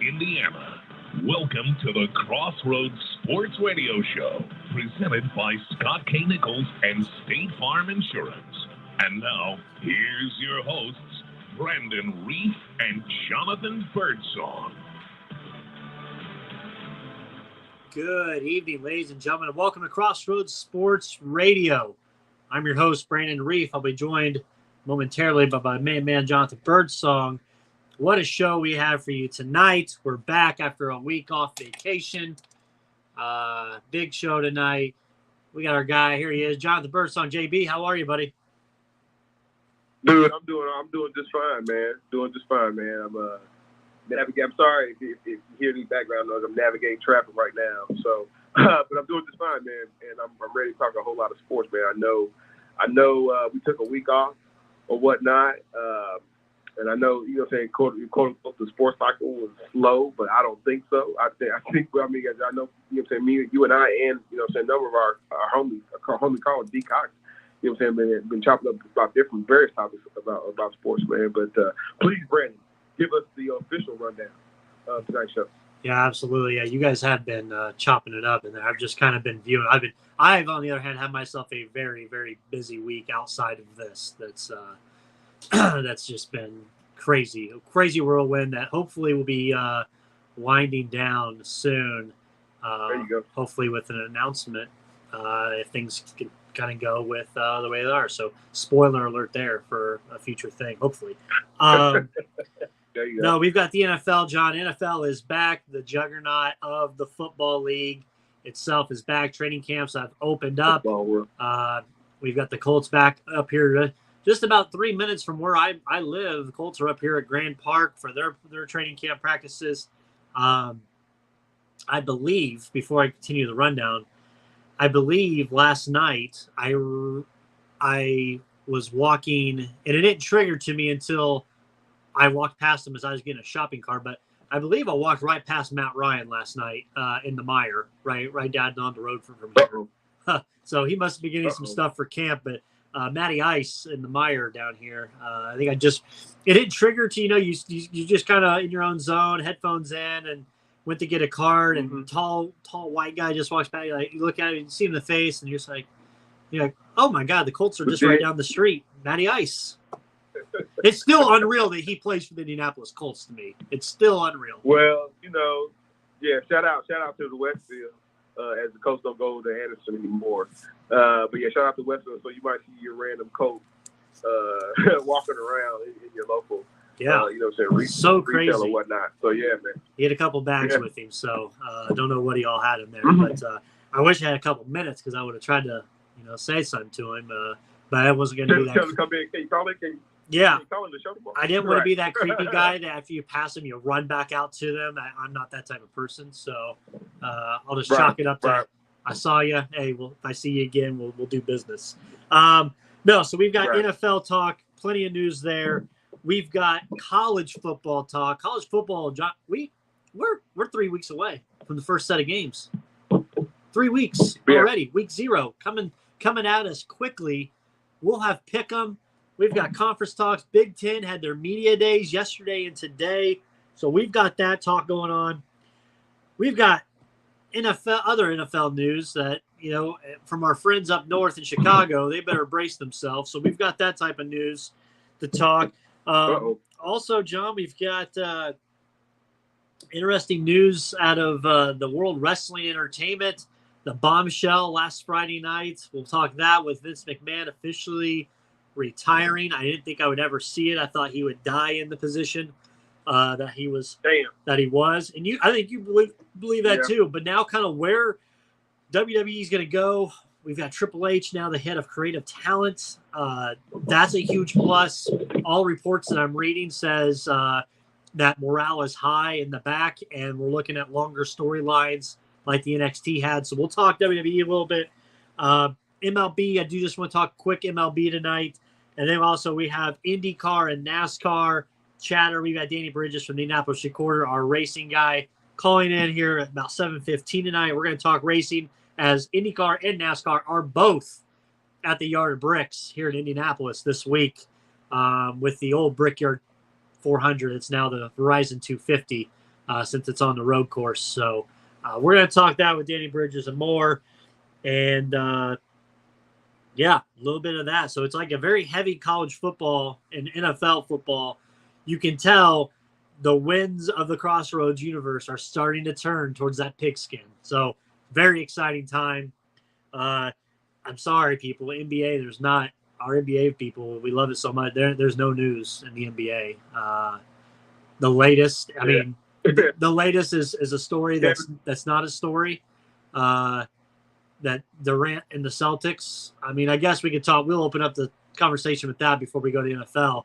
Indiana. Welcome to the Crossroads Sports Radio Show, presented by Scott K. Nichols and State Farm Insurance. And now, here's your hosts, Brandon Reef and Jonathan Birdsong. Good evening, ladies and gentlemen, and welcome to Crossroads Sports Radio. I'm your host, Brandon Reef. I'll be joined momentarily by my main man, Jonathan Birdsong. What a show we have for you tonight. We're back after a week off vacation. Big show tonight. We got our guy. Here he is, Jonathan Birdsong. JB, how are you, buddy? Dude, I'm doing just fine, man. I'm sorry if you hear any background noise. I'm navigating traffic right now. So, but I'm doing just fine, man. And I'm ready to talk a whole lot of sports, man. I know we took a week off or whatnot. And I know, quote unquote, the sports cycle was slow, but I don't think so. I know, me, you and I, and, a number of our homie called D Cox, been chopping up about various topics about sports, man. But please, Brandon, give us the official rundown of tonight's show. Yeah, absolutely. Yeah, you guys have been chopping it up, and I've just kind of been viewing. I've on the other hand had myself a very, very busy week outside of this. That's just been crazy, a crazy whirlwind that hopefully will be winding down soon. There you go. Hopefully with an announcement if things can kind of go with the way they are. So spoiler alert there for a future thing, hopefully. There you go. No, we've got the NFL, John. NFL is back. The juggernaut of the football league itself is back. Training camps have opened up. We've got the Colts back up here just about 3 minutes from where I live. The Colts are up here at Grand Park for their training camp practices. I believe, before I continue the rundown, last night I was walking, and it didn't trigger to me until I walked past him as I was getting a shopping cart, but I believe I walked right past Matt Ryan last night in the Meijer, right down on the road from here. So he must be getting some stuff for camp, but Matty Ice in the Meijer down here. I think it didn't trigger to, you just kind of in your own zone, headphones in, and went to get a card, and tall white guy just walks by. You look at him, you see him in the face, and you're like, oh my God, the Colts are just right down the street. Matty Ice. It's still unreal that he plays for the Indianapolis Colts to me. It's still unreal. Well, shout out to the Westfield. As the Colts don't go to Anderson anymore. But yeah, shout out to Westfield. So you might see your random Colt walking around in your local, so crazy or whatnot. So yeah, man. He had a couple bags with him, so I don't know what he all had in there. But I wish I had a couple minutes because I would have tried to, say something to him. But I wasn't going to do that. Tell him to come in. Can you call it? Yeah. Call him to show them. I didn't want to be that creepy guy that after you pass him, you run back out to them. I'm not that type of person, so I'll just chalk it up to I saw you. Hey, well, if I see you again, we'll do business. So we've got NFL talk, plenty of news there. We've got college football talk. College football, John, we're 3 weeks away from the first set of games. 3 weeks already. Week 0 coming at us quickly. We'll have pick'em. We've got conference talks. Big Ten had their media days yesterday and today. So we've got that talk going on. We've got other NFL news that, from our friends up north in Chicago, they better brace themselves. So we've got that type of news to talk. Also, John, we've got interesting news out of the World Wrestling Entertainment, the bombshell last Friday night. We'll talk that with Vince McMahon officially retiring. I didn't think I would ever see it. I thought he would die in the position that he was. That he was, and I think you believe that too. But now, kind of where WWE is going to go. We've got Triple H now, the head of creative talent. That's a huge plus. All reports that I'm reading says that morale is high in the back, and we're looking at longer storylines like the NXT had. So we'll talk WWE a little bit. MLB, I do just want to talk quick MLB tonight. And then also we have IndyCar and NASCAR chatter. We've got Danny Bridges from the Indianapolis Recorder, our racing guy, calling in here at about 7:15 tonight. We're going to talk racing as IndyCar and NASCAR are both at the Yard of Bricks here in Indianapolis this week with the old Brickyard 400. It's now the Verizon 250 since it's on the road course. So we're going to talk that with Danny Bridges and more. And, yeah, a little bit of that. So it's like a very heavy college football and NFL football. You can tell the winds of the Crossroads universe are starting to turn towards that pigskin. So very exciting time. I'm sorry, people. NBA, there's not our NBA people. We love it so much. There's no news in the NBA. The latest, I mean, the latest is a story that's not a story. That Durant and the Celtics. I mean, I guess we could talk. We'll open up the conversation with that before we go to the NFL.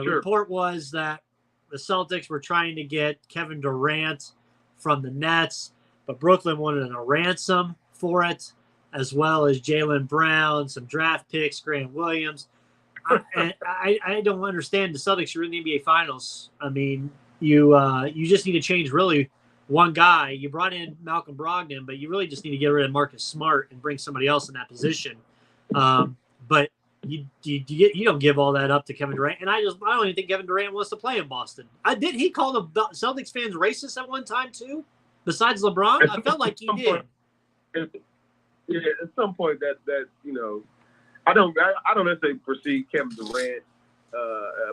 Sure. Report was that the Celtics were trying to get Kevin Durant from the Nets, but Brooklyn wanted a ransom for it, as well as Jaylen Brown, some draft picks, Grant Williams. I don't understand. The Celtics are in the NBA Finals. I mean, you just need to change really one guy. You brought in Malcolm Brogdon, but you really just need to get rid of Marcus Smart and bring somebody else in that position. But you don't give all that up to Kevin Durant. And I don't even think Kevin Durant wants to play in Boston. Did he call the Celtics fans racist at one time too? Besides LeBron, I felt like he did. At some point that I don't necessarily foresee Kevin Durant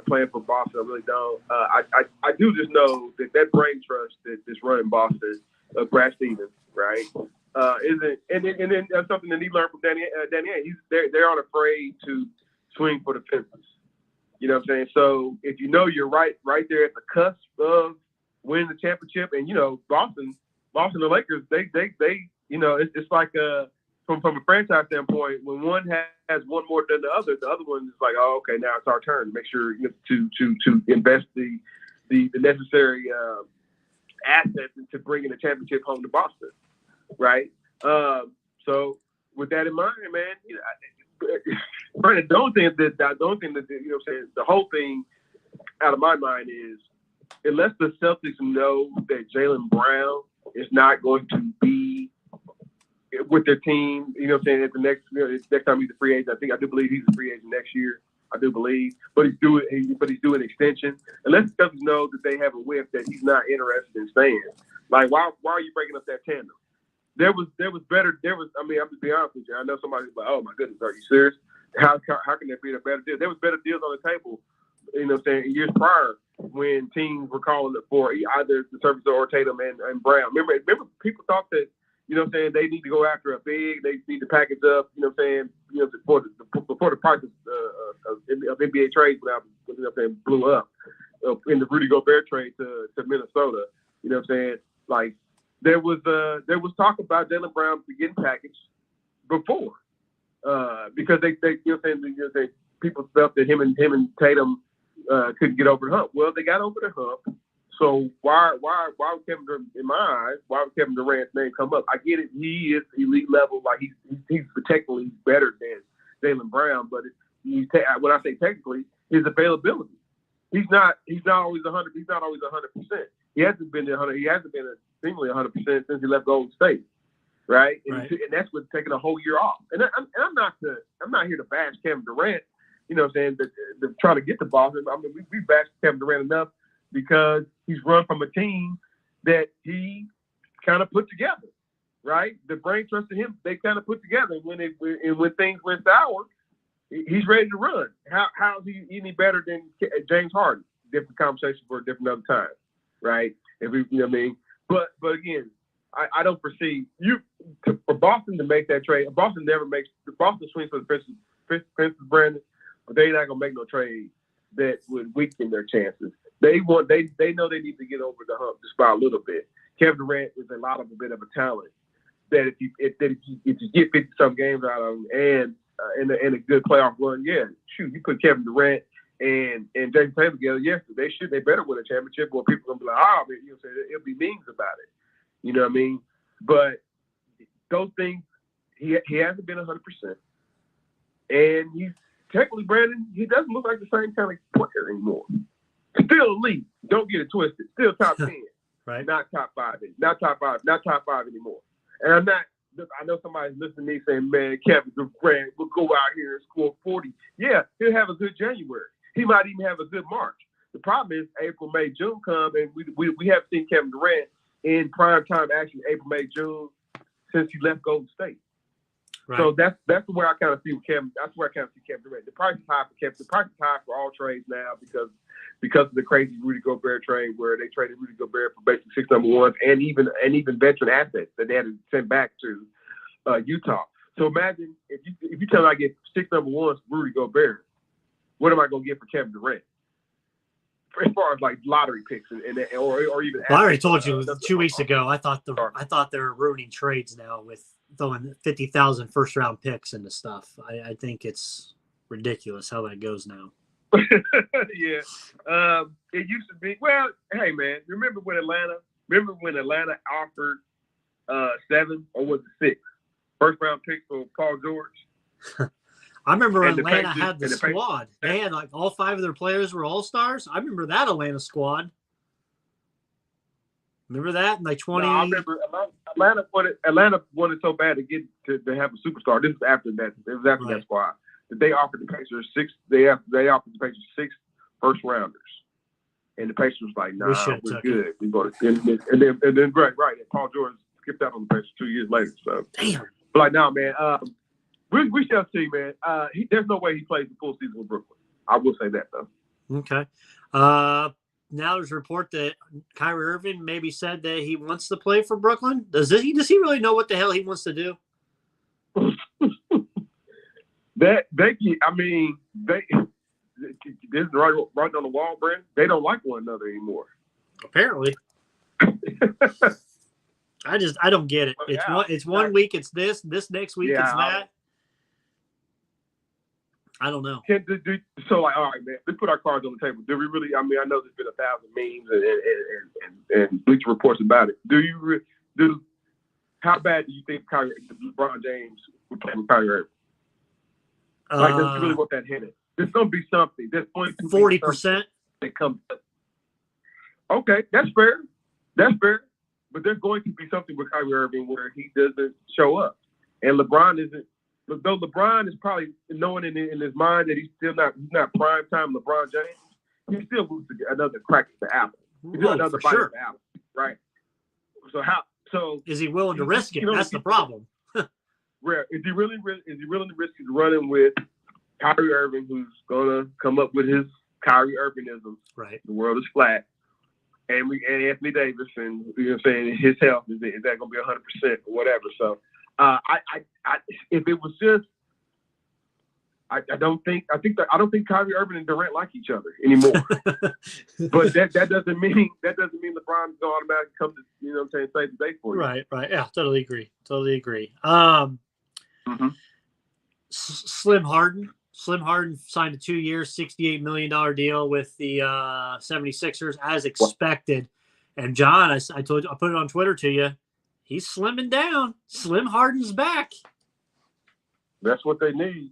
playing for Boston. I really don't. I do just know that brain trust that's running Boston, Brad Stevens, right? Isn't and then that's something that he learned from Danny. They're not afraid to swing for the fences. You know what I'm saying? So if you're right there at the cusp of winning the championship, and Boston, the Lakers, they it's like from a franchise standpoint, when one has one more than the other one is like, oh, okay, now it's our turn. Make sure to invest the necessary assets into bringing the championship home to Boston, right? So with that in mind, man, Brandon, the only thing that the whole thing out of my mind is, unless the Celtics know that Jaylen Brown is not going to be with their team, at the next time he's a free agent. I do believe he's a free agent next year. I do believe, but he's doing an extension. Unless the Celtics know that they have a whiff that he's not interested in staying. Like, why are you breaking up that tandem? I'm just be honest with you. I know somebody's like, oh my goodness, are you serious? How can there be a better deal? There was better deals on the table, years prior when teams were calling it for either the service or Tatum and Brown. Remember people thought that, they need to go after a big, they need to package up, before the price of NBA trades blew up in the Rudy Gobert trade to Minnesota. Like there was talk about Jaylen Brown getting packaged before because they people felt that him and Tatum couldn't get over the hump. Well, they got over the hump. So why would Kevin Durant, in my eyes, why would Kevin Durant's name come up? I get it. He is elite level. Like he's technically better than Jaylen Brown, but when I say technically, his availability. He's not always 100. He's not always 100%. He hasn't been 100. He hasn't been seemingly 100% since he left Golden State, right? And that's what's taking a whole year off. And I'm not here to bash Kevin Durant. Saying to try to get to Boston. I mean, we bashed Kevin Durant enough because he's run from a team that he kind of put together, right? The brain trust in him, they kind of put together. When things went sour, he's ready to run. How is he any better than James Harden? Different conversation for a different other time, right? But again, I don't foresee for Boston to make that trade. Boston swings for the fences, Brandon, but they're not gonna make no trade that would weaken their chances. They know they need to get over the hump just by a little bit. Kevin Durant is a bit of a talent that if you get 50-some games out of him and a good playoff run, you put Kevin Durant and Jason Tatum together, they better win a championship, or people are gonna be like, it'll be memes about it. You know what I mean? But those things, he hasn't been 100%, and he's technically, Brandon, he doesn't look like the same kind of player anymore. Still elite. Don't get it twisted. Still top 10. Right. Not top 5. Not top 5 anymore. And I know somebody's listening to me saying, man, Kevin Durant will go out here and score 40. Yeah, he'll have a good January. He might even have a good March. The problem is April, May, June come, and we haven't seen Kevin Durant in prime time action April, May, June since he left Golden State. Right. So that's where I kind of see Kevin. That's where I kind of see Kevin Durant. The price is high for Kevin. The price is high for all trades now because of the crazy Rudy Gobert trade where they traded Rudy Gobert for basically 6 number ones and even veteran assets that they had to send back to Utah. So imagine if you tell me I get 6 number ones for Rudy Gobert, what am I going to get for Kevin Durant? As far as like lottery picks or even. Well, I already told you 2 weeks ago. I thought they're ruining trades now with throwing 50,000 first round picks into stuff. I think it's ridiculous how that goes now. Yeah, it used to be. Well, hey man, remember when Atlanta offered 7 or was it 6 first round picks for Paul George? I remember Atlanta had the squad. They had like all 5 of their players were all-stars. I remember that Atlanta squad. Remember that in like 20? No, I remember Atlanta wanted so bad to get to have a superstar. This was after that. It was after that squad that they offered the Pacers 6. They offered the Pacers 6 first rounders, and the Pacers was like, "Nah, we're good. We're going to." And then right. And Paul George skipped out on the Pacers 2 years later. So damn. But like, nah, man. We shall see, man. There's no way he plays the full season with Brooklyn. I will say that, though. Okay. Now there's a report that Kyrie Irving maybe said that he wants to play for Brooklyn. Does he really know what the hell he wants to do? This is right on the wall, Brent. They don't like one another anymore. Apparently. I don't get it. It's one week it's this next week it's that. I don't know. So, like, all right, man, let's put our cards on the table. Do we really? I mean, I know there's been 1,000 memes and Bleacher reports about it. How bad do you think LeBron James would play with Kyrie Irving? Like, does he really want that hit it? There's going to be something. There's going to be 40% that comes. Okay, that's fair. But there's going to be something with Kyrie Irving where he doesn't show up, and LeBron isn't. Though LeBron is probably knowing in his mind that he's not prime time LeBron James, he still wants to get another crack at the apple. Another bite at the apple, right? So is he willing to risk it? That's the problem. Is he really willing to risk it running with Kyrie Irving, who's gonna come up with his Kyrie Irvingisms? Right. The world is flat, and Anthony Davis, and you know what I'm saying, his health is that gonna be 100% or whatever? So. If it was just, I don't think Kyrie Irving and Durant like each other anymore. But that doesn't mean LeBron's going to automatically come to, you know what I'm saying, save the day for you. Right. Yeah, totally agree. Slim Harden signed a 2-year, $68 million deal with the 76ers as expected. And John, I told you, I put it on Twitter to you. He's slimming down. Slim Harden's back. That's what they need.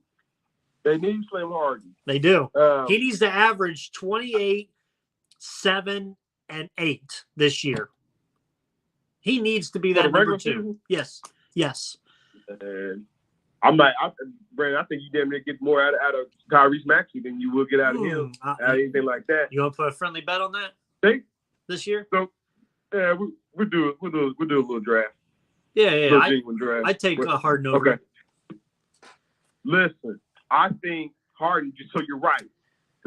They need Slim Harden. They do. He needs to average 28, 7, and 8 this year. He needs to be that number 2. Season? Yes. Brandon, I think you damn near get more out of Tyrese Maxey than you will get out of him. Anything like that. You want to put a friendly bet on that? This year? So, yeah, we'll do a little draft. Yeah. Draft. I take Harden over. Okay. Listen, I think Harden. So you're right.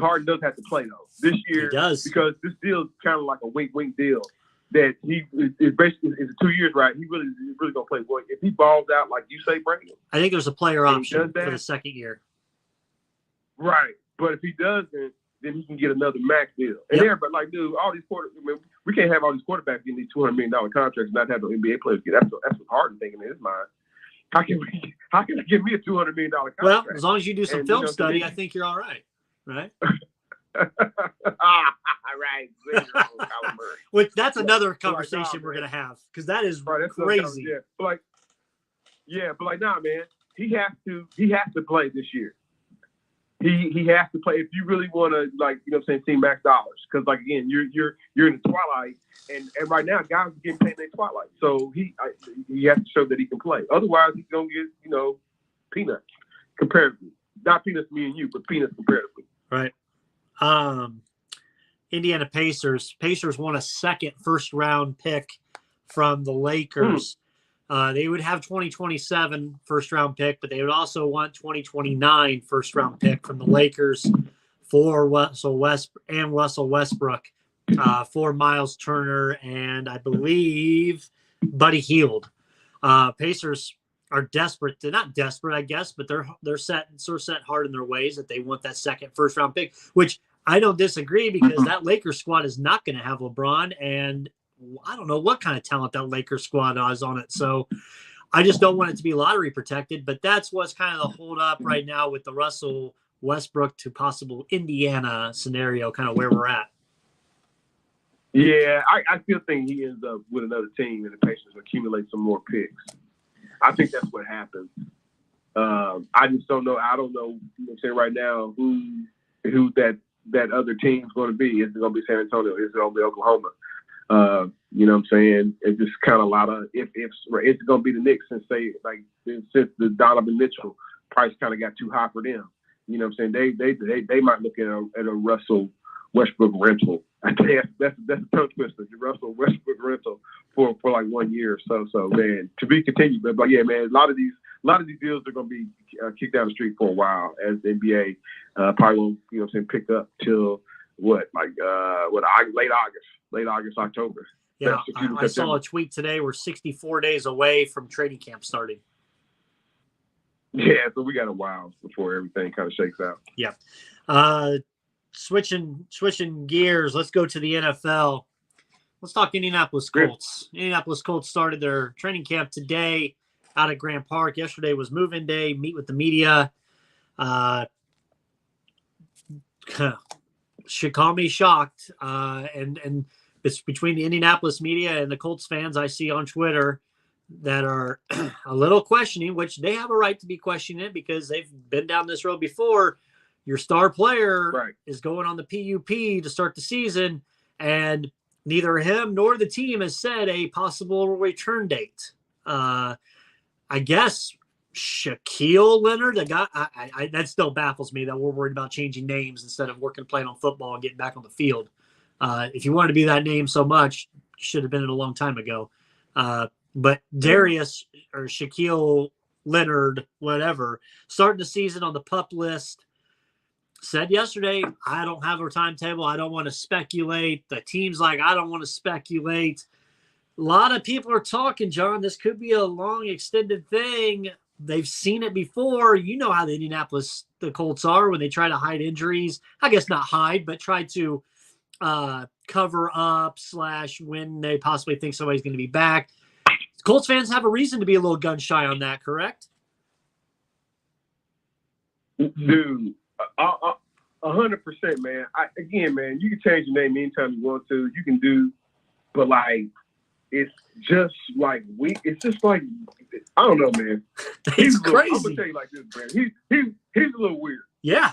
Harden does have to play though this year. He does, because this deal is kind of like a wink deal. That he is basically is 2 years, right? He's really gonna play. Boy, if he balls out like you say, Brandon, I think there's a player option for the second year. Right, but if he doesn't, then he can get another max deal. And everybody like, dude, all these we can't have all these quarterbacks getting these $200 million contracts and not have the NBA players get. That's what Harden thinking in his mind. How can I give me a $200 million contract? Well, as long as you do some film study, I think you're all right. Right? Right. Which that's another conversation we're gonna have because that is crazy. But nah, man, he has to play this year. He has to play if you really want to, like, you know what I'm saying, see max dollars. Because, like, again, you're in the twilight, and right now guys are getting paid in their twilight. So he has to show that he can play. Otherwise, he's gonna get, you know, peanuts comparatively. Not peanuts me and you, but peanuts comparatively. Right. Indiana Pacers. Pacers won a second first-round pick from the Lakers. They would have 2027 first-round pick, but they would also want 2029 first-round pick from the Lakers for Russell Westbrook, for Miles Turner, and I believe Buddy Hield. Pacers are desperate. They're not desperate, I guess, but they're set hard in their ways that they want that second first-round pick, which I don't disagree because that Lakers squad is not going to have LeBron, and I don't know what kind of talent that Lakers squad has on it. So I just don't want it to be lottery protected, but that's what's kind of the hold up right now with the Russell Westbrook to possible Indiana scenario, kind of where we're at. Yeah, I still think he ends up with another team and the Pacers accumulate some more picks. I think that's what happens. I just don't know. I don't know, you know what I'm saying, right now who that other team's going to be. Is it going to be San Antonio? Is it going to be Oklahoma? You know what I'm saying? It's just kind of a lot of ifs. Right? It's going to be the Knicks since the Donovan Mitchell price kind of got too high for them. You know what I'm saying? They might look at a Russell Westbrook rental. I think that's a tongue twister. The Russell Westbrook rental for like 1 year or so. Man, to be continued. But yeah, man, a lot of these deals are going to be kicked down the street for a while as the NBA probably won't, you know what I'm saying, pick up till late August, October. Yeah, I saw a tweet today. We're 64 days away from training camp starting. Yeah, so we got a while before everything kind of shakes out. Yeah. Switching gears, let's go to the NFL. Let's talk Indianapolis Colts. Indianapolis Colts started their training camp today out at Grant Park. Yesterday was move-in day, meet with the media. Should call me shocked. And it's between the Indianapolis media and the Colts fans I see on Twitter that are a little questioning, which they have a right to be questioning it because they've been down this road before. Your star player is going on the PUP to start the season, and neither him nor the team has said a possible return date. I guess Shaquille Leonard, the guy, that still baffles me that we're worried about changing names instead of playing on football and getting back on the field. If you wanted to be that name so much, you should have been it a long time ago. But Darius or Shaquille Leonard, whatever, starting the season on the PUP list. Said yesterday, I don't have a timetable. I don't want to speculate. The team's like, I don't want to speculate. A lot of people are talking, John. This could be a long, extended thing. They've seen it before. You know how the Colts are when they try to hide injuries. I guess not hide, but try to cover up / when they possibly think somebody's going to be back. Colts fans have a reason to be a little gun shy on that, correct? Dude. 100%, man. Man, you can change your name anytime you want to. You can do, but like, it's just like it's just like, I don't know, man. It's crazy. I'm gonna tell you like this, man. He's a little weird. Yeah,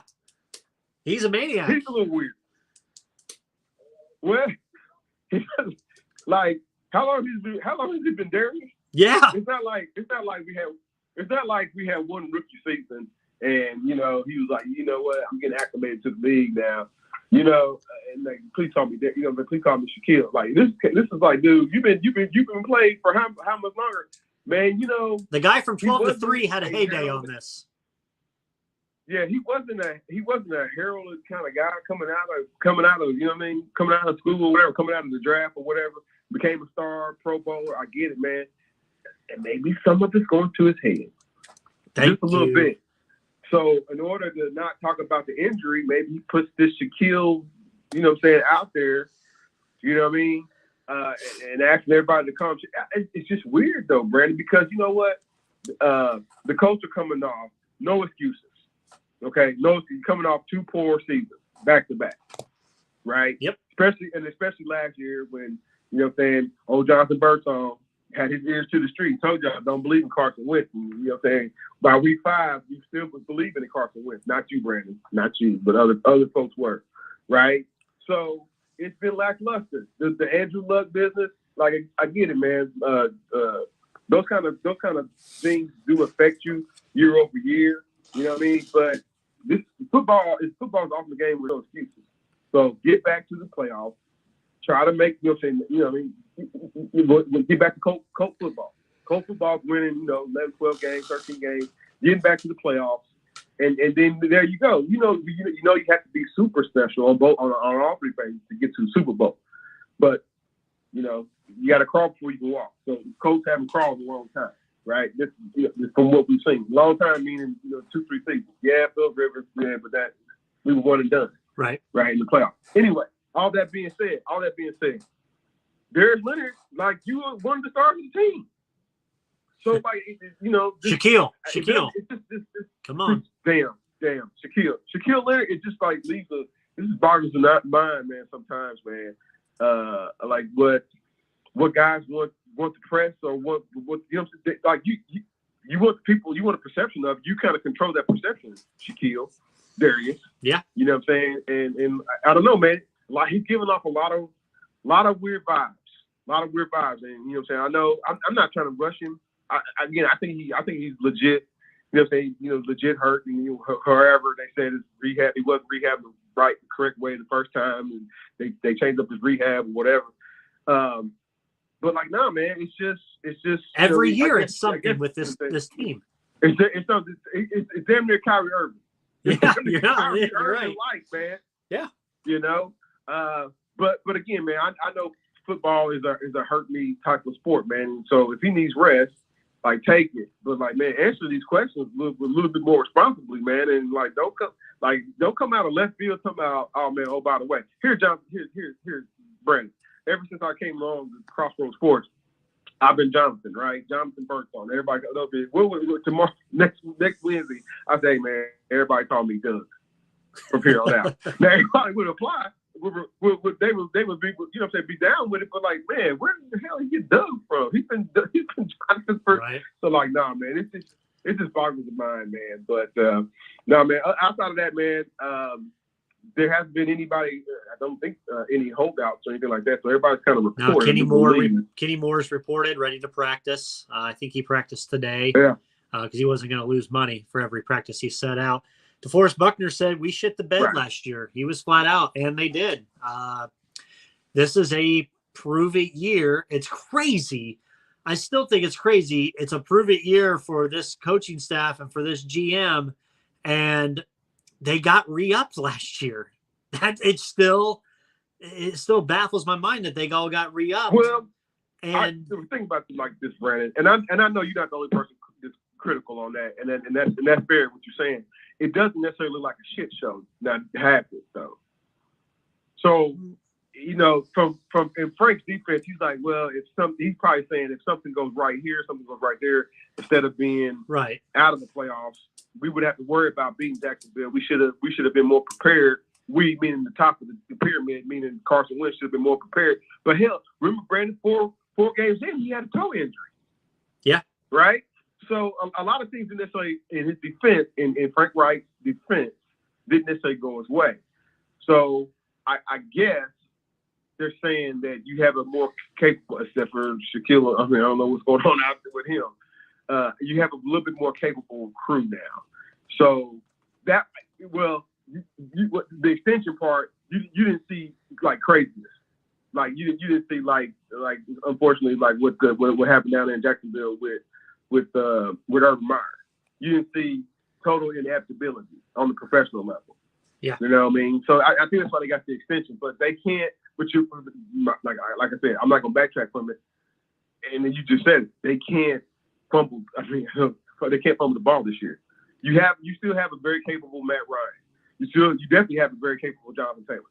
he's a maniac. He's a little weird. Well, like, how long has he been Darius? Yeah. It's not like we had one rookie season. And, you know, he was like, you know what, I'm getting acclimated to the league now. You know, and like, please call me, you know, but please call me Shaquille. Like this is like, dude, you've been playing for how much longer, man? You know, the guy from 12 to 3 had a heyday on this. Yeah, he wasn't a heralded kind of guy coming out of, you know what I mean, coming out of school or whatever, coming out of the draft or whatever, became a star, Pro Bowler. I get it, man. And maybe some of it's going to his head, just a little bit. So in order to not talk about the injury, maybe he puts this Shaquille, you know what I'm saying, out there, you know what I mean, and asking everybody to come. It's just weird, though, Brandon, because you know what? The Colts are coming off, no excuses, okay? Coming off 2 poor seasons, back-to-back, right? Yep. Especially last year when, you know what I'm saying, old Jonathan Bertone had his ears to the street. Told y'all, don't believe in Carson Wentz. You know what I'm saying? By week 5, you still was believing in Carson Wentz. Not you, Brandon. Not you, but other folks were, right? So it's been lackluster. The Andrew Luck business, like I get it, man. Those kind of things do affect you year over year. You know what I mean? But football's often a game with no excuses. So get back to the playoffs. Try to make, get back to Colt football. Colt football's winning, 11, 12 games, 13 games, getting back to the playoffs. And then there you go. You have to be super special on all three phases to get to the Super Bowl. But, you got to crawl before you can walk. So Colts haven't crawled in a long time, right? This from what we've seen. Long time meaning, 2-3 seasons. Yeah, Phil Rivers, but that we were one and done. Right, in the playoffs. Anyway, all that being said, Darius Leonard, like, you were one of the stars of the team. So, like, Shaquille. It's just, come on. Damn. Shaquille Leonard, it just, like, leaves this is boggles in my mind, man, sometimes, man. Like, what guys want to press or what like, you want people, you want a perception of, you kind of control that perception, Shaquille. Darius. Yeah. You know what I'm saying? And I don't know, man. Like, he's giving off a lot of weird vibes. And you know what I'm saying? I know I'm not trying to rush him. I think he's legit. You know what I'm saying? Legit hurt, and however they said his rehab, he wasn't rehabbed the correct way the first time, and they changed up his rehab or whatever. But like, nah, man, it's just every year it's something with this team. It's damn near Kyrie Irving. Yeah, you're right. Man. Yeah. But again, man, I know football is a hurt me type of sport, man. So if he needs rest, like, take it. But like, man, answer these questions a little bit more responsibly, man. And like, don't come out of left field talking about, oh man, oh, by the way, here's Brandon. Ever since I came along with Crossroads Sports, I've been Jonathan, right? Jonathan Birdsong. Everybody goes, okay, tomorrow, next Wednesday, I say, man, everybody call me Doug from here on out. Now, everybody would apply. They would be, be down with it, but like, man, where the hell did he get Doug from? He's been Jonathan for, right. So like, nah, man, it just boggles the mind, man. But no, man, outside of that, man, there hasn't been anybody, I don't think, any holdouts or anything like that. So everybody's kind of reported. No, Kenny Moore's reported, ready to practice. I think he practiced today. Yeah. Because he wasn't going to lose money for every practice he set out. DeForest Buckner said we shit the bed last year. He was flat out, and they did. This is a prove-it year. It's crazy. I still think it's crazy. It's a prove-it year for this coaching staff and for this GM, and they got re-upped last year. It still baffles my mind that they all got re-upped. Well, and think about it like this, Brandon, and I know you're not the only person that's critical on that, and that's fair what you're saying. It doesn't necessarily look like a shit show. Now, it happens though. So, from in Frank's defense, he's like, well, he's probably saying if something goes right here, something goes right there, instead of being right out of the playoffs, we would have to worry about beating Jacksonville. We should have been more prepared. We, meaning the top of the pyramid, meaning Carson Wentz, should have been more prepared. But hell, remember, Brandon, four games in, he had a toe injury. Yeah. Right? So a lot of things didn't necessarily, in his defense, in Frank Wright's defense, didn't necessarily go his way. So I guess they're saying that you have a more capable, except for Shaquille. I don't know what's going on out there with him. You have a little bit more capable crew now. So that, well, the extension part, you didn't see like craziness. Like you didn't see like unfortunately like what happened down there in Jacksonville with Urban Meyer. You didn't see total inadaptability on the professional level. Yeah. You know what I mean? So I think that's why they got the extension, but they can't. But you, like I said, I'm not gonna backtrack from it. And then you just said it, they can't fumble. I mean, they can't fumble the ball this year. You still have a very capable Matt Ryan. You definitely have a very capable Jonathan Taylor,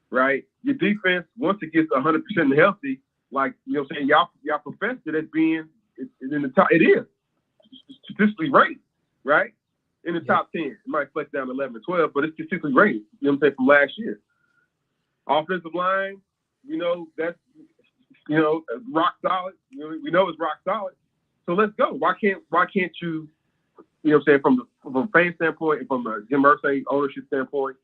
right? Your defense, once it gets 100% healthy, like what I'm saying, y'all professed it as being in the top. It is statistically rated, right? In the top 10. It might flex down to 11 or 12, but it's statistically rated. You know what I'm saying, from last year. Offensive line, that's rock solid. We know it's rock solid. So let's go. Why can't you? You know what I'm saying, from a fan standpoint and from a Jim Irsay ownership standpoint,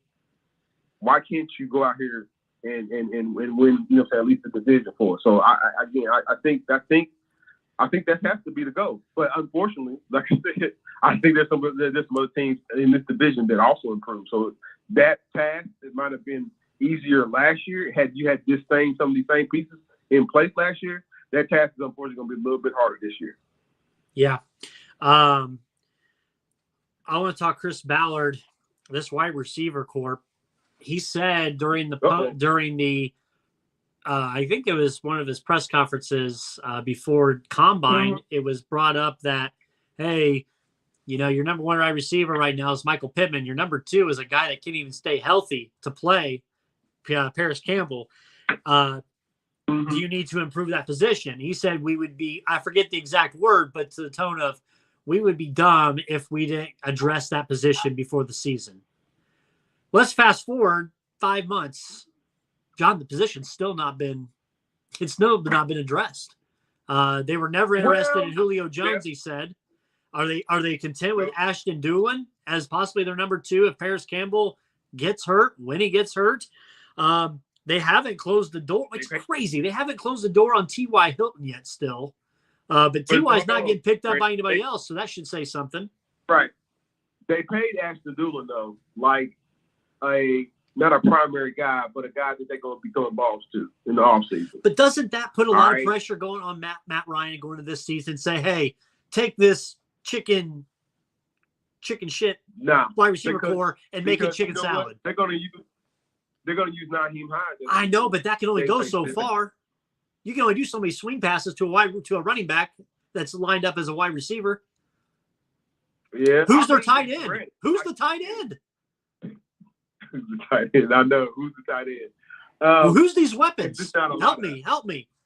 why can't you go out here and win, at least the division for us? So I think that has to be the goal. But unfortunately, like I said, I think there's some other teams in this division that also improved. So that task, it might have been easier last year. Had you had some of these same pieces in place last year, that task is unfortunately going to be a little bit harder this year. Yeah. I want to talk Chris Ballard, this wide receiver corps. He said during the I think it was one of his press conferences before Combine, it was brought up that, hey, your number one wide receiver right now is Michael Pittman. Your number two is a guy that can't even stay healthy to play, Paris Campbell. Do you need to improve that position? He said we would be, I forget the exact word, but to the tone of, we would be dumb if we didn't address that position before the season. Let's fast forward 5 months. John, the position's still not been addressed. They were never interested in Julio Jones, he said. Are they content with Ashton Doolin as possibly their number two if Paris Campbell gets hurt, when he gets hurt? They haven't closed the door. It's crazy. They haven't closed the door on T.Y. Hilton yet still. But T.Y.'s not getting picked up by anybody else, so that should say something. Right. They paid Ashton Doolin, though, like not a primary guy, but a guy that they're going to be throwing balls to in the offseason. But doesn't that put a lot of pressure going on Matt Ryan going into this season? Say, hey, take this chicken shit wide receiver core and make it chicken salad. They're going to use Naheem Hines. I know, but that can only go so far. You can only do so many swing passes to a running back that's lined up as a wide receiver. Yeah. Who's their tight end? Who's the tight end? Who's the tight end? I know. Who's the tight end? Who's these weapons? Help me.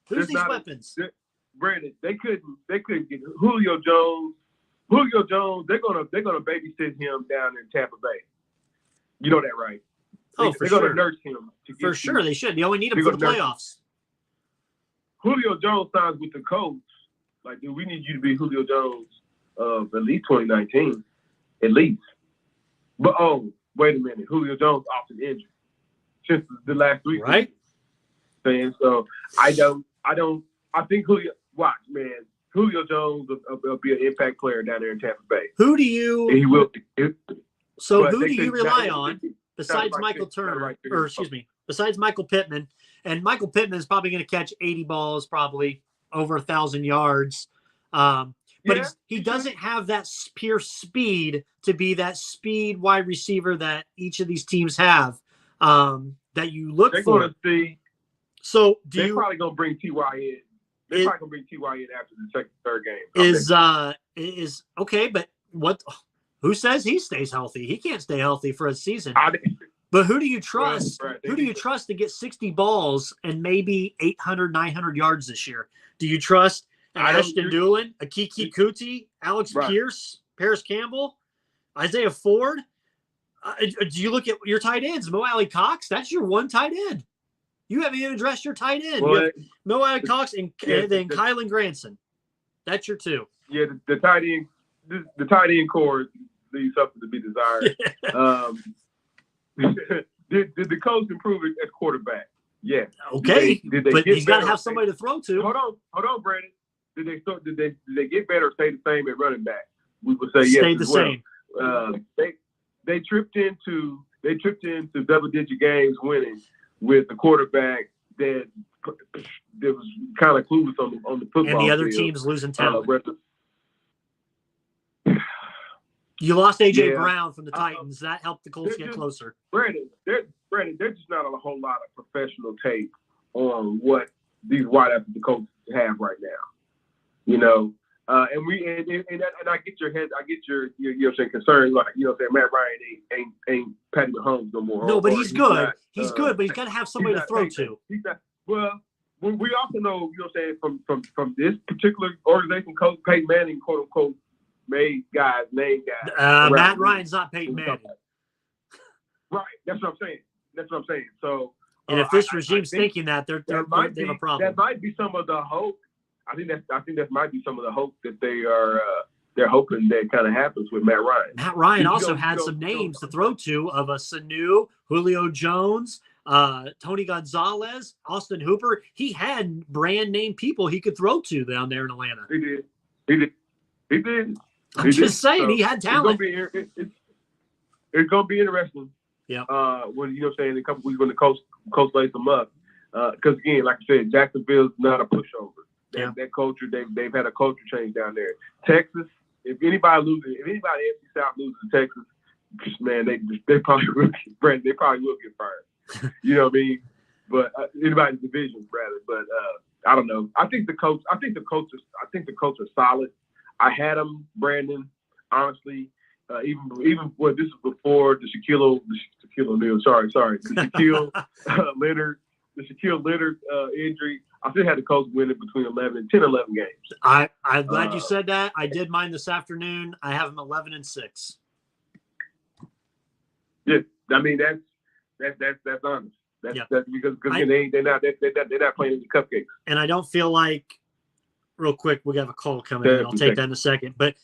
Who's these weapons? Brandon, they couldn't get Julio Jones. Julio Jones, they're gonna babysit him down in Tampa Bay. You know that, right? For they're sure. gonna nurse him. For sure, they should. They only need him for the playoffs. Julio Jones signs with the Colts. Like, dude, we need you to be Julio Jones of at least 2019, at least. But wait a minute, Julio Jones often injured since the last 3 right? Saying so, I think Julio Jones will be an impact player down there in Tampa Bay. Who do you? And he will. So who do you rely on besides Michael Turner, besides Michael Pittman? And Michael Pittman is probably going to catch 80 balls, probably over 1,000 yards. But he doesn't have that pure speed to be that speed wide receiver that each of these teams have that you look They're for. Going to see. So they're probably going to bring T.Y. in. They're probably going to bring T.Y. in after the second, third game. Is okay, but what? Who says he stays healthy? He can't stay healthy for a season. But who do you trust? Who do you trust to get 60 balls and maybe 800, 900 yards this year? Do you trust Ashton Doolin, Akiki Kuti, Alex Pierce, Paris Campbell, Isaiah Ford? Do you look at your tight ends? Mo Alley Cox, that's your one tight end. You haven't even addressed your tight end. You have Mo Alley Cox and then Kylan Granson. That's your two. Yeah, the tight end core leaves something to be desired. Did the coach improve it at quarterback? Yeah. Okay. But he's got to have somebody to throw to. Hold on, Brandon. Did they get better or stay the same at running back? We would say yes. Stayed the same. They tripped into double-digit games winning with the quarterback that was kind of clueless on the football and the other field. Teams losing talent. You lost A.J. Brown from the Titans. That helped the Colts get closer. Brandon, there's just not a whole lot of professional tape on what these wideouts the Colts have right now. You know, and I get your head. I get your concern. Like, Matt Ryan ain't Patty Mahomes no more. No, but he's good. He's good, but he's got to have somebody to throw to. He's not. Well, we also know, from this particular organization, Coach Peyton Manning, quote unquote, named guys. Matt Ryan's not Peyton Manning. Right. That's what I'm saying. So, and if this regime's thinking that, they have a problem. That might be some of the hope. I think that might be some of the hope that they're hoping that kind of happens with Matt Ryan. Matt Ryan also had some names to throw to of a Sanu, Julio Jones, Tony Gonzalez, Austin Hooper. He had brand name people he could throw to down there in Atlanta. He did. I'm just saying, he had talent. It's going to be interesting. Yeah. When you know what I'm saying, in a couple weeks when the coach lays them up. Because again, like I said, Jacksonville's not a pushover. That culture, they've had a culture change down there. Texas, if anybody AFC South loses to Texas, man, they probably will get fired. You know what I mean? But anybody's division rather. But I don't know. I think the coach are solid. I had them, Brandon. Honestly, even when this was before the Shaquille O'Neal. Sorry, the Shaquille Leonard injury. I still had the coach winning between 11 games. I'm glad you said that. I did mine this afternoon. I have them 11-6. Yeah, I mean that's honest. That's because they're not playing any cupcakes. And I don't feel like, real quick, we got a call coming in. I'll take that in a second. But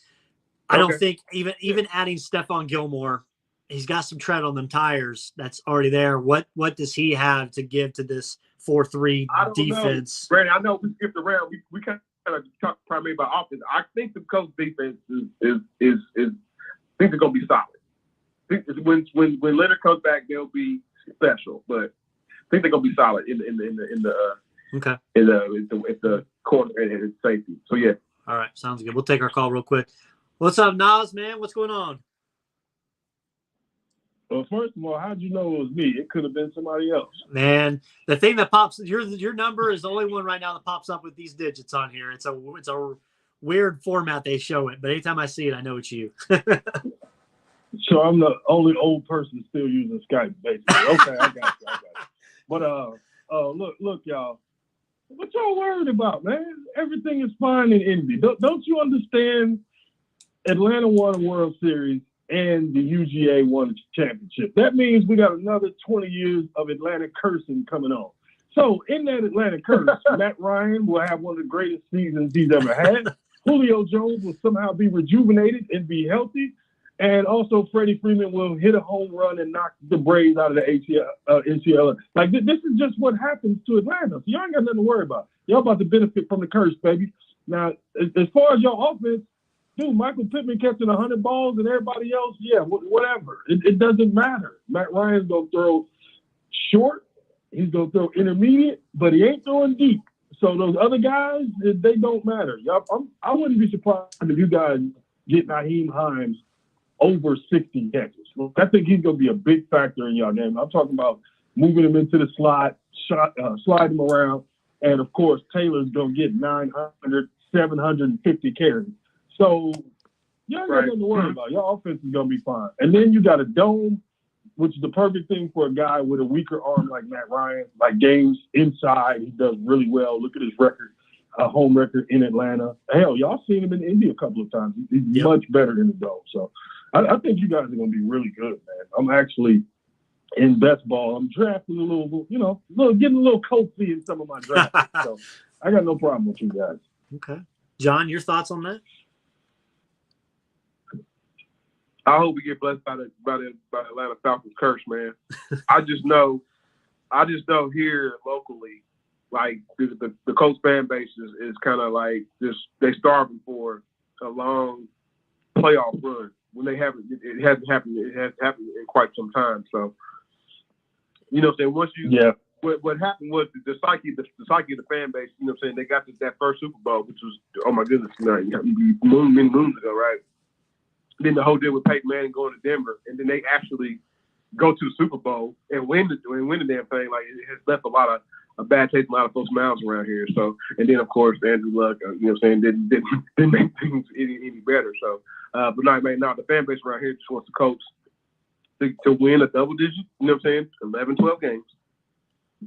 I don't think even adding Stephon Gilmore, he's got some tread on them tires that's already there. What does he have to give to this 4-3 defense? Brandon, I know we skipped around. We kind of talked primarily about offense. I think the Colts defense is I think they're gonna be solid. When Leonard comes back, they'll be special, but I think they're gonna be solid in the corner and safety. So yeah. All right, sounds good. We'll take our call real quick. What's up, Nas, man? What's going on? Well, first of all, how'd you know it was me? It could have been somebody else. Man, the thing that pops your number is the only one right now that pops up with these digits on here. It's a weird format they show it, but anytime I see it, I know it's you. So I'm the only old person still using Skype, basically. Okay, I got you. But look, y'all. What y'all worried about, man? Everything is fine in Indy. Don't you understand? Atlanta won a World Series and the UGA won a championship. That means we got another 20 years of Atlanta cursing coming on. So in that Atlanta curse, Matt Ryan will have one of the greatest seasons he's ever had. Julio Jones will somehow be rejuvenated and be healthy. And also Freddie Freeman will hit a home run and knock the Braves out of the NCL. Like, this is just what happens to Atlanta. So y'all ain't got nothing to worry about. Y'all about to benefit from the curse, baby. Now, as far as your offense, dude, Michael Pittman catching 100 balls and everybody else, yeah, whatever. It doesn't matter. Matt Ryan's going to throw short. He's going to throw intermediate, but he ain't throwing deep. So those other guys, they don't matter. I wouldn't be surprised if you guys get Naheem Hines over 60 catches. I think he's going to be a big factor in y'all game. I'm talking about moving him into the slot, slide him around, and, of course, Taylor's going to get 900, 750 carries. So you ain't got nothing to worry about. Your offense is going to be fine. And then you got a dome, which is the perfect thing for a guy with a weaker arm like Matt Ryan. Like games inside, he does really well. Look at his record, home record in Atlanta. Hell, y'all seen him in India a couple of times. He's much better in the dome. So I think you guys are going to be really good, man. I'm actually in best ball. I'm drafting a little, getting a little cozy in some of my drafts. So I got no problem with you guys. Okay. John, your thoughts on that? I hope we get blessed by the Atlanta Falcons curse, man. I just know here locally, like the Colts fan base is kind of like just they starving for a long playoff run when they haven't. It hasn't happened. It hasn't happened in quite some time. So, you know, what I'm saying once you what happened was the psyche of the fan base. You know, what I'm saying they got that first Super Bowl, which was my goodness, many moons ago, right? Then the whole deal with Peyton Manning going to Denver, and then they actually go to the Super Bowl and win the damn thing. Like, it has left a bad taste in a lot of folks' mouths around here. So, and then of course Andrew Luck, didn't make things any better. So, but no, man, the fan base around here just wants the Colts to win a double digit. You know what I'm saying? 11, 12 games,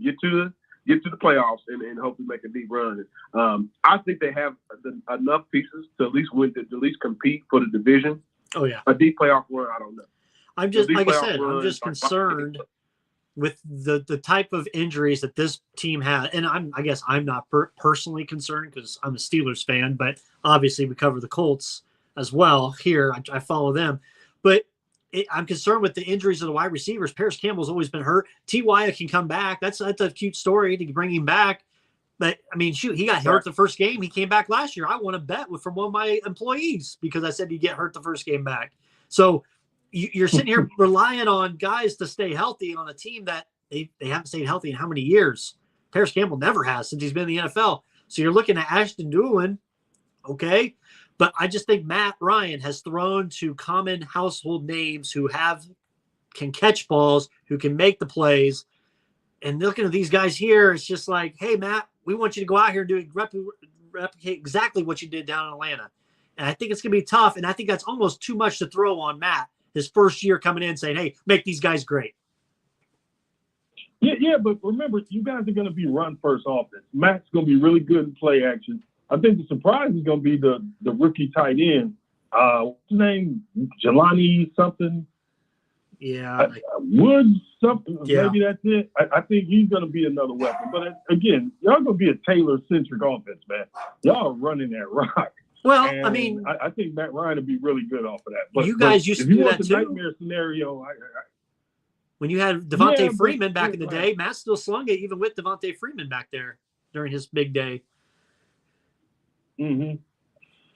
get to the playoffs, and hopefully make a deep run. I think they have enough pieces to at least win, to at least compete for the division. Oh yeah, a deep playoff run. I don't know. I'm just I'm just concerned with the type of injuries that this team had, and I guess I'm not personally concerned because I'm a Steelers fan, but obviously we cover the Colts as well here. I follow them, but I'm concerned with the injuries of the wide receivers. Paris Campbell's always been hurt. T.Y. can come back. That's a cute story to bring him back. But, I mean, shoot, he got hurt the first game. He came back last year. I won a bet from one of my employees because I said he'd get hurt the first game back. So you're sitting here relying on guys to stay healthy on a team that they haven't stayed healthy in how many years? Paris Campbell never has since he's been in the NFL. So you're looking at Ashton Doolin, okay? But I just think Matt Ryan has thrown to common household names who can catch balls, who can make the plays. And looking at these guys here, it's just like, hey, Matt, we want you to go out here and replicate exactly what you did down in Atlanta. And I think it's going to be tough. And I think that's almost too much to throw on Matt his first year coming in saying, hey, make these guys great. Yeah, but remember, you guys are going to be run-first offense. Matt's going to be really good in play action. I think the surprise is going to be the rookie tight end. What's his name? Jelani something? Yeah. Woods something. Yeah. Maybe that's it. I think he's going to be another weapon. But again, y'all going to be a Taylor-centric offense, man. Y'all are running that rock. Well, And I mean, I think Matt Ryan will be really good off of that. But you guys used to do that too. If you want the nightmare scenario, when you had Devontae Freeman back in the right. day, Matt still slung it even with Devontae Freeman back there during his big day. Mm-hmm.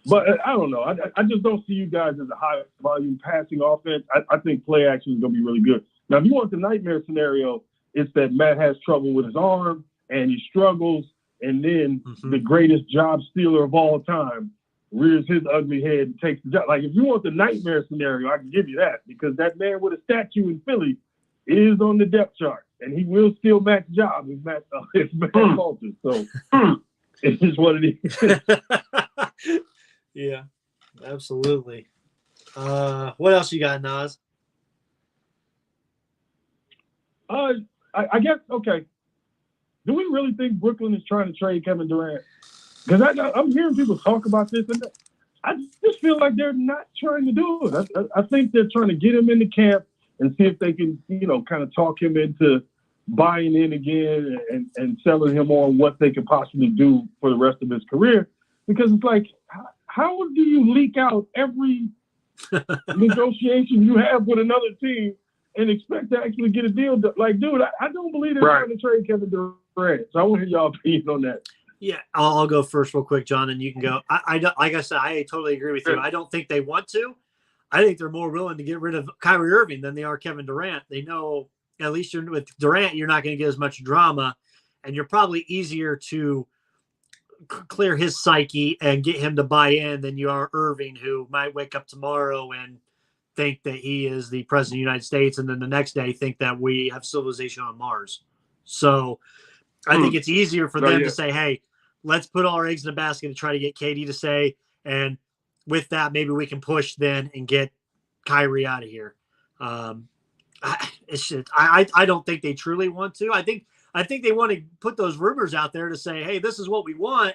But I don't know. I just don't see you guys as a high-volume passing offense. I think play action is going to be really good. Now, if you want the nightmare scenario, it's that Matt has trouble with his arm and he struggles, and then the greatest job stealer of all time rears his ugly head and takes the job. Like, if you want the nightmare scenario, I can give you that, because that man with a statue in Philly is on the depth chart, and he will steal Matt's job if Matt falters. So it's just what it is. Yeah, absolutely. What else you got, Nas? I guess, okay. Do we really think Brooklyn is trying to trade Kevin Durant? Because I'm hearing people talk about this, and I just feel like they're not trying to do it. I think they're trying to get him into camp and see if they can, kind of talk him into buying in again and selling him on what they could possibly do for the rest of his career. Because it's like, how do you leak out every negotiation you have with another team and expect to actually get a deal? Like, dude, I don't believe they're trying to trade Kevin Durant. So I want to hear y'all opinion on that. Yeah, I'll go first real quick, John, and you can go. I don't, like I said, I totally agree with you. I don't think they want to. I think they're more willing to get rid of Kyrie Irving than they are Kevin Durant. They know at least with Durant, you're not going to get as much drama, and you're probably easier to clear his psyche and get him to buy in than you are Irving, who might wake up tomorrow and think that he is the president of the United States, and then the next day think that we have civilization on Mars. So I think it's easier for them to say, hey, let's put all our eggs in a basket and try to get KD to say, and with that, maybe we can push then and get Kyrie out of here. I don't think they truly want to. I think they want to put those rumors out there to say, hey, this is what we want.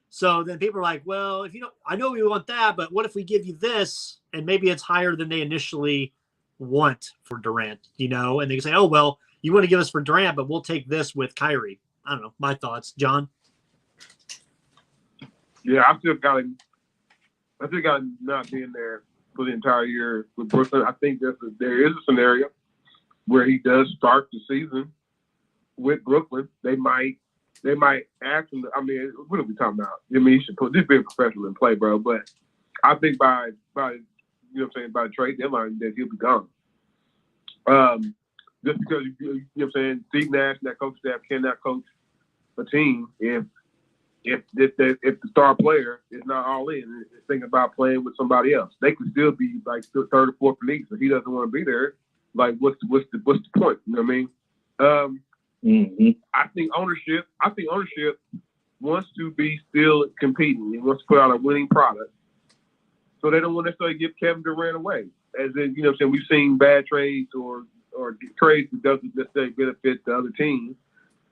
So then people are like, well, I know we want that, but what if we give you this? And maybe it's higher than they initially want for Durant, and they say, oh, well, you want to give us for Durant, but we'll take this with Kyrie. I don't know. My thoughts, John. Yeah, I still got not being there for the entire year with Brooklyn. I think there is a scenario where he does start the season with Brooklyn. They might ask him. I mean, what are we talking about? I mean, he should just be a professional and play, bro. But I think by by the trade deadline that he'll be gone. Just because Steve Nash and that coach staff cannot coach a team if the star player is not all in and is thinking about playing with somebody else. They could still be like third or fourth in the league. So he doesn't want to be there. Like, what's the point? You know what I mean? I think ownership wants to be still competing. He wants to put out a winning product. So they don't want to necessarily give Kevin Durant away. As in, we've seen bad trades or trades that doesn't necessarily benefit the other team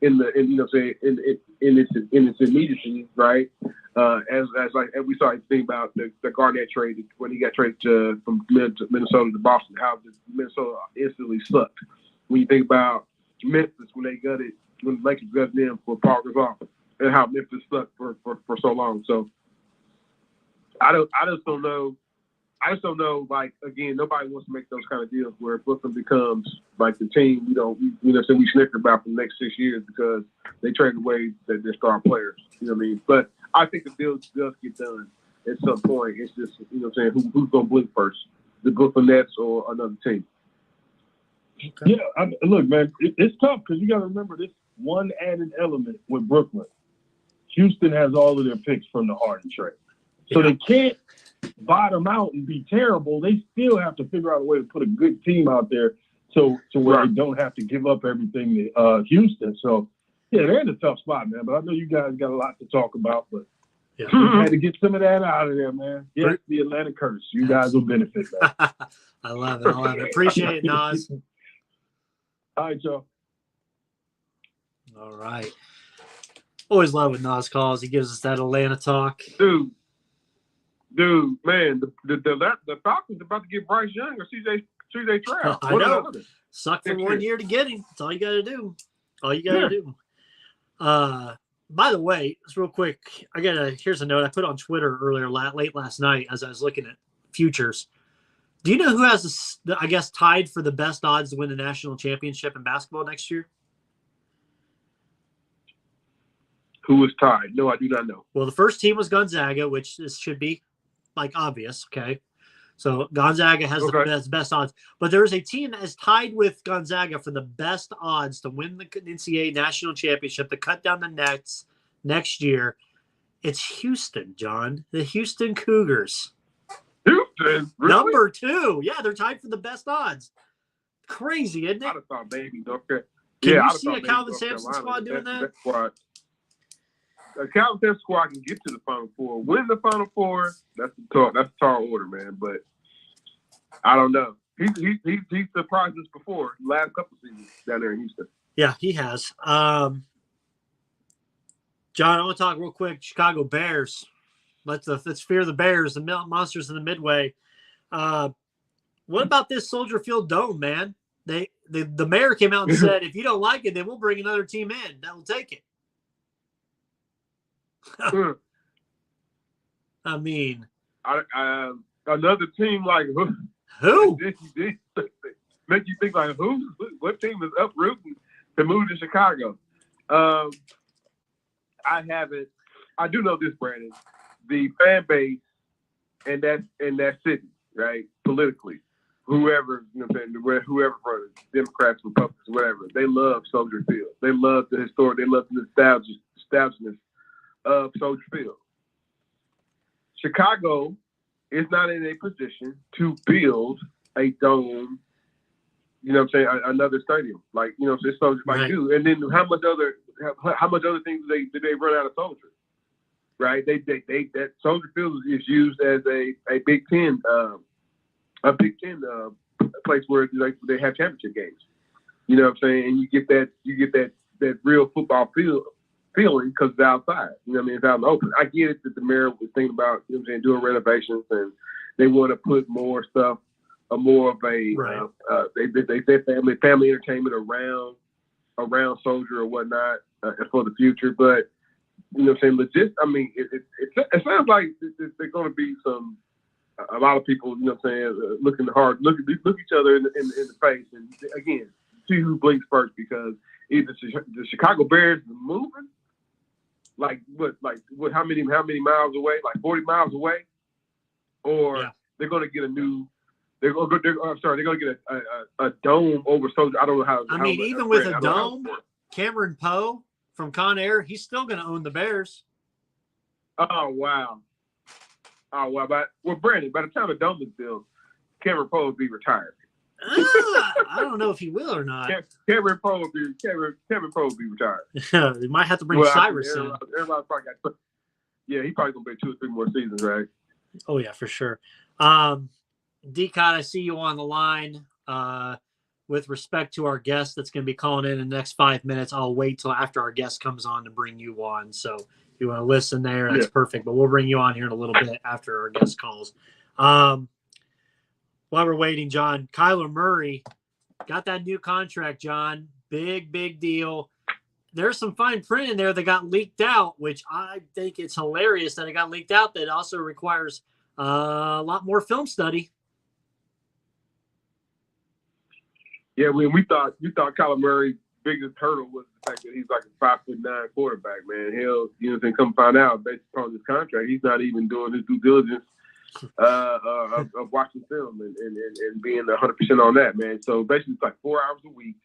in its immediacy, right? As we saw thing about the Garnett trade when he got traded from Minnesota to Boston, how Minnesota instantly sucked. When you think about Memphis when the Lakers gutted in for Paul Gasol and how Memphis sucked for so long. So I just don't know. Like, again, nobody wants to make those kind of deals where Brooklyn becomes like the team we snicker about for the next 6 years because they trade away their star players. You know what I mean? But I think the deal does get done at some point. It's just who's gonna blink first. the Brooklyn Nets or another team. Okay. Yeah, look, man, it's tough because you got to remember this one added element with Brooklyn. Houston has all of their picks from the Harden trade. So they can't bottom out and be terrible. They still have to figure out a way to put a good team out there to where they don't have to give up everything to Houston. So, yeah, they're in a tough spot, man. But I know you guys got a lot to talk about, but we had to get some of that out of there, man. Yeah, the Atlanta curse. You guys will benefit, man. I love it. Appreciate it, Nas. All right, y'all. All right. Always love when Nas calls. He gives us that Atlanta talk. Dude, man, the Falcons about to get Bryce Young or CJ Stroud. I know. Suck for 1 year to get him. That's all you got to do. Do. By the way, just real quick, here's a note I put on Twitter earlier, late last night as I was looking at futures. Do you know who has, tied for the best odds to win the national championship in basketball next year? Who is tied? No, I do not know. Well, the first team was Gonzaga, which should be obvious. Okay. So Gonzaga has the best odds, but there's a team that is tied with Gonzaga for the best odds to win the NCAA national championship, to cut down the nets next year. It's Houston, John, the Houston Cougars. Houston, really? Number 2. Yeah, they're tied for the best odds. Crazy, isn't it? I'd have thought maybe North Carolina. Can you see a Calvin Sampson squad doing that? Squad. A Calvin Sampson squad can get to the Final Four. Win the Final Four, that's a tall order, man. But I don't know. He's surprised us before the last couple seasons down there in Houston. Yeah, he has. John, I want to talk real quick. Chicago Bears. Let's fear the Bears, the monsters in the Midway. What about this Soldier Field dome, man? The mayor came out and said, if you don't like it, then we'll bring another team in that will take it. I mean, another team like who? Make you think like who? What team is uprooting to move to Chicago? I do know this, Brandon. The fan base and that city, right? Politically, whoever whoever runs, Democrats, Republicans, whatever, they love Soldier Field. They love the historic. They love the nostalgia of Soldier Field. Chicago is not in a position to build a dome. You know what I'm saying? Another stadium, it's Soldier do. And then how much other things do they run out of Soldier? Right? That Soldier Field is used as a Big Ten place where they have championship games. You know what I'm saying? And you get that real football feeling because it's outside. You know what I mean? It's out in the open. I get it that the mayor was thinking about, you know what I'm saying, doing renovations, and they want to put more stuff, more of a they said family entertainment around Soldier or whatnot for the future. But you know what I'm saying, it sounds like there's going to be a lot of people, you know what I'm saying, looking hard, look each other in the face, and again, see who blinks first, because either the Chicago Bears are moving, how many miles away, like 40 miles away, or they're going to get they're going to get a dome over Soldier. I don't know how. Even with a dome, Cameron Poe from Con Air, he's still going to own the Bears. Oh wow! Brandon, by the time the dome is built, Cameron Poe will be retired. I don't know if he will or not. Cameron Poe will be retired. They might have to bring Cyrus in. Everybody probably got. Yeah, he probably gonna be 2 or 3 more seasons, right? Oh yeah, for sure. D-Cot, I see you on the line. With respect to our guest that's going to be calling in the next 5 minutes, I'll wait till after our guest comes on to bring you on. So if you want to listen there, that's perfect. But we'll bring you on here in a little bit after our guest calls. While we're waiting, John, Kyler Murray got that new contract, John. Big deal. There's some fine print in there that got leaked out, which I think it's hilarious that it got leaked out. That also requires a lot more film study. Yeah, we thought Kyler Murray's biggest hurdle was the fact that he's like a 5'9" quarterback, man. Hell, come find out based upon his contract, he's not even doing his due diligence of watching film and being 100% on that, man. So basically, it's like 4 hours a week.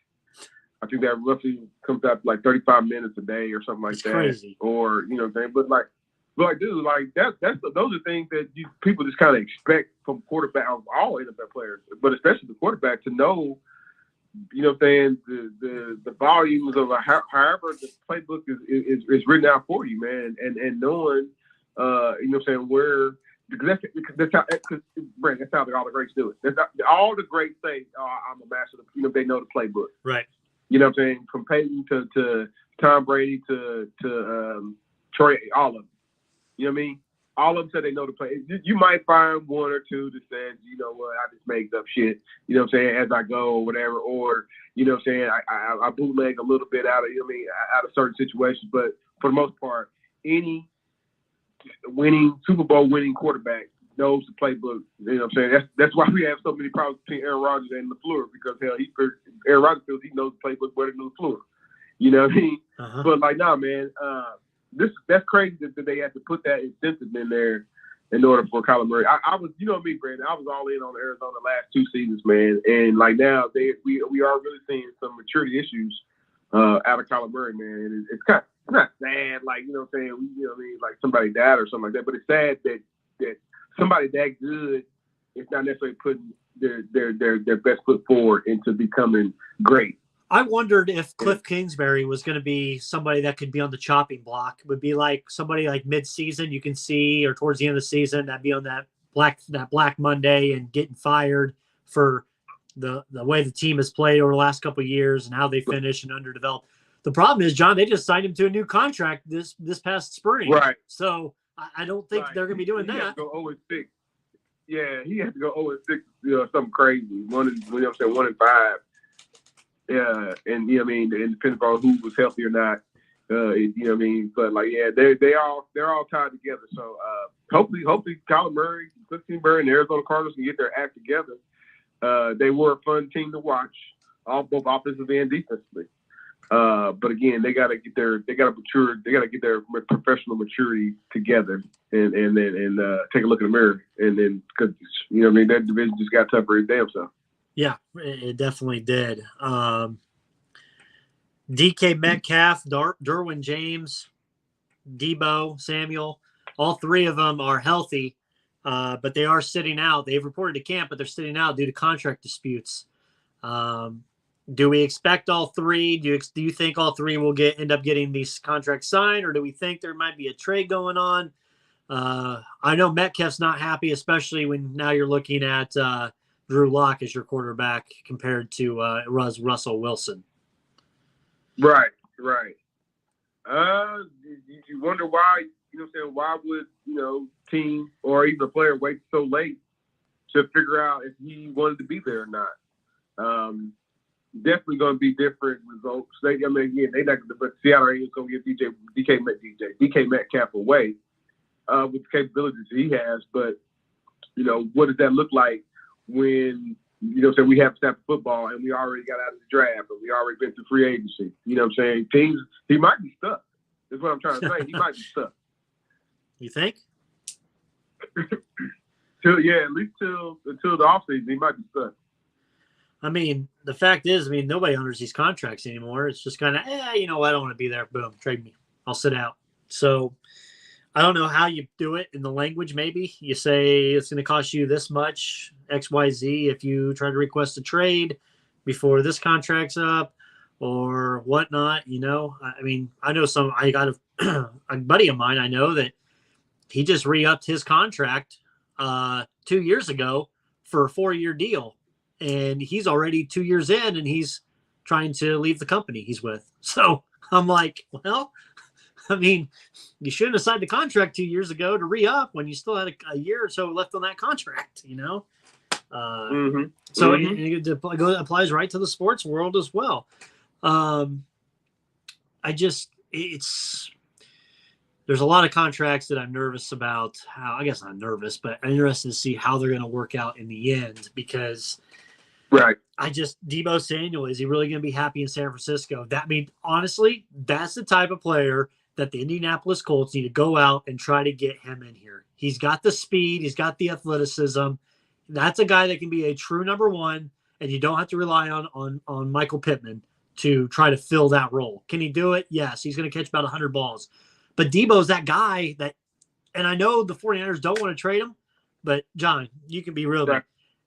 I think that roughly comes out to like 35 minutes a day or something like It's that. crazy. Or, you know what I'm saying? But dude, like those are things that people just kind of expect from quarterback, all NFL players, but especially the quarterback, to know, you know what I'm saying, the volumes of however the playbook is written out for you, man, and knowing, you know what I'm saying, where, because that's how all the greats do it. That's how, all the greats say, I'm a master, you know, they know the playbook. Right. You know what I'm saying? From Peyton to Tom Brady to Troy, all of them. You know what I mean? All of them said they know the play. You might find one or two that says, you know what, I just make up shit, you know what I'm saying, as I go or whatever. Or, you know what I'm saying, I bootleg a little bit out of, you know what I mean, out of certain situations. But for the most part, any Super Bowl winning quarterback knows the playbook. You know what I'm saying? That's why we have so many problems between Aaron Rodgers and LaFleur, because hell, Aaron Rodgers feels he knows the playbook better than LaFleur. You know what I mean? Uh-huh. But like, nah, man, that's crazy that they had to put that incentive in there in order for Kyler Murray. I was, you know me, Brandon, I was all in on Arizona the last 2 seasons, man. And like now, we are really seeing some maturity issues out of Kyler Murray, man. And it's not sad, like, you know what I'm saying, you know what I mean, like somebody died or something like that. But it's sad that somebody that good is not necessarily putting their best foot forward into becoming great. I wondered if Cliff Kingsbury was going to be somebody that could be on the chopping block. It would be like somebody like mid-season you can see, or towards the end of the season, that'd be on that Black Monday and getting fired for the way the team has played over the last couple of years and how they finish and underdeveloped. The problem is, John, they just signed him to a new contract this past spring. Right. So I don't think they're going to be doing he that. Has to go 0-6. Yeah, he has to go 0-6, you know, something crazy. 1-5. Yeah, and you know what I mean, and depending on who was healthy or not, you know what I mean. But like, yeah, they're all tied together. So hopefully, Kyler Murray, Cliff Kingsbury, and the Arizona Cardinals can get their act together. They were a fun team to watch, both offensively and defensively. But again, they got to get their professional maturity together, and take a look in the mirror, and then, because you know what I mean, that division just got tougher as damn self. Yeah, it definitely did. DK Metcalf, Derwin James, Debo Samuel, all 3 of them are healthy, but they are sitting out. They've reported to camp, but they're sitting out due to contract disputes. Do we expect all 3? Do you think all 3 will end up getting these contracts signed, or do we think there might be a trade going on? I know Metcalf's not happy, especially when now you're looking at Drew Lock as your quarterback compared to Russell Wilson. Right. You wonder why, you know what I'm saying, why would, you know, team or even a player wait so late to figure out if he wanted to be there or not? Definitely going to be different results. They're not going to, but Seattle ain't going to give DK Metcalf away with the capabilities he has. But, you know, what does that look like when, you know what I'm saying, we have snap football and we already got out of the draft and we already been through free agency? You know what I'm saying? Teams, he might be stuck. That's what I'm trying to say. He might be stuck. You think? At least until the offseason, he might be stuck. I mean, the fact is, nobody honors these contracts anymore. It's just kind of, you know, I don't want to be there. Boom, trade me. I'll sit out. So I don't know how you do it in the language. Maybe you say it's going to cost you this much XYZ if you try to request a trade before this contract's up or whatnot. You know, I mean, I know I got a buddy of mine. I know that he just re-upped his contract 2 years ago for a 4-year deal. And he's already 2 years in and he's trying to leave the company he's with. So I'm like, well, I mean, you shouldn't have signed the contract 2 years ago to re-up when you still had a year or so left on that contract, you know? So it applies right to the sports world as well. There's a lot of contracts that I'm nervous about. I guess not nervous, but I'm interested to see how they're going to work out in the end, because right. Debo Samuel, is he really going to be happy in San Francisco? Honestly, that's the type of player that the Indianapolis Colts need to go out and try to get him in here. He's got the speed. He's got the athleticism. That's a guy that can be a true number one, and you don't have to rely on Michael Pittman to try to fill that role. Can he do it? Yes. He's going to catch about 100 balls. But Debo's that guy that – and I know the 49ers don't want to trade him, but, John, you can be real.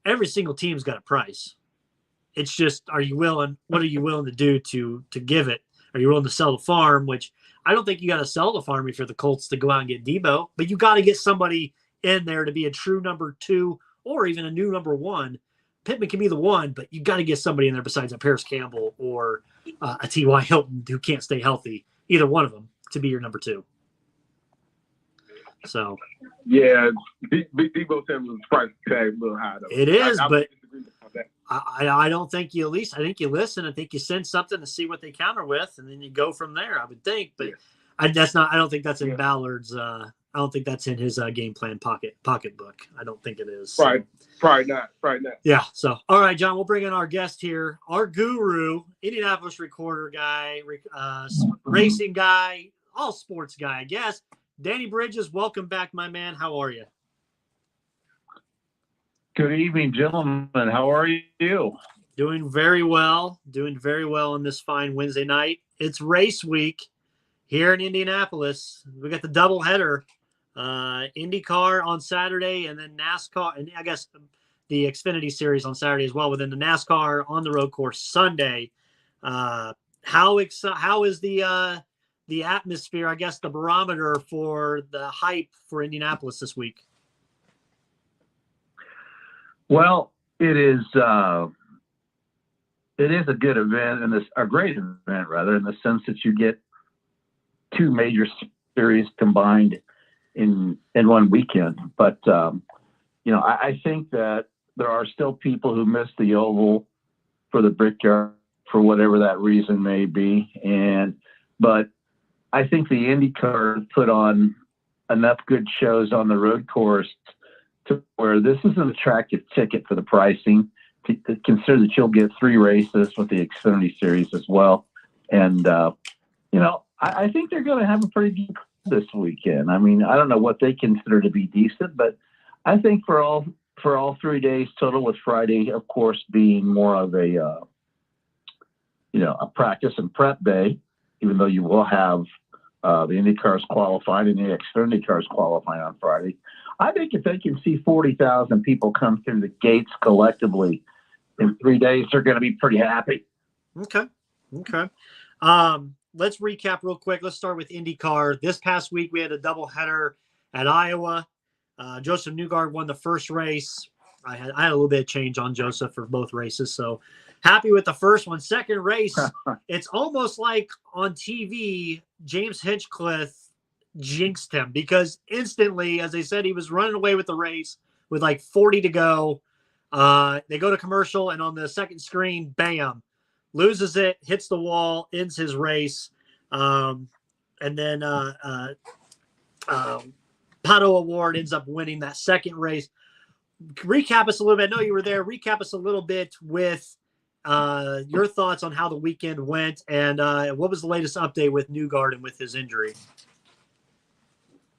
Every single team's got a price. It's just, what are you willing to do to give it? Are you willing to sell the farm, which I don't think you got to sell the farm if you're the Colts to go out and get Debo, but you got to get somebody in there to be a true number two or even a new number one. Pittman can be the one, but you got to get somebody in there besides a Paris Campbell or a T.Y. Hilton who can't stay healthy, either one of them, to be your number two. So, yeah, Debo Samuel's price tag a little high though. It is, but I don't think you I think you listen. I think you send something to see what they counter with, and then you go from there. I would think, but I don't think that's in Ballard's. I don't think that's in his game plan pocketbook. I don't think it is. Right. So. Probably not. Yeah. So, all right, John, we'll bring in our guest here, our guru, Indianapolis recorder guy, racing guy, all sports guy, I guess. Danny Bridges, welcome back, my man. How are you? Good evening, gentlemen. How are you? Doing very well. On this fine Wednesday night. It's race week here in Indianapolis. We got the doubleheader, IndyCar on Saturday, and then NASCAR, and I guess the Xfinity Series on Saturday as well. Within the NASCAR on the road course Sunday. How is the atmosphere? I guess the barometer for the hype for Indianapolis this week. Well, it is a good event, and a great event rather, in the sense that you get two major series combined in one weekend. But I think that there are still people who miss the Oval for the Brickyard for whatever that reason may be, but I think the IndyCar put on enough good shows on the road course to where this is an attractive ticket for the pricing. To consider that you'll get 3 races with the Xfinity Series as well. And, I think they're going to have a pretty good this weekend. I mean, I don't know what they consider to be decent, but I think for all 3 days total, with Friday, of course, being more of a practice and prep day, even though you will have the Indy cars qualifying and the Xfinity cars qualifying on Friday. I think if they can see 40,000 people come through the gates collectively in 3 days, they're going to be pretty happy. Okay. Let's recap real quick. Let's start with IndyCar. This past week, we had a doubleheader at Iowa. Joseph Newgarden won the first race. I had a little bit of change on Joseph for both races, so happy with the first one. Second race, it's almost like on TV, James Hinchcliffe jinxed him, because instantly, as they said, he was running away with the race with like 40 to go. They go to commercial, and on the second screen, bam, loses it, hits the wall, ends his race. And then Pato Award ends up winning that second race. Recap us a little bit. I know you were there. Recap us a little bit with your thoughts on how the weekend went, and what was the latest update with Newgarden with his injury?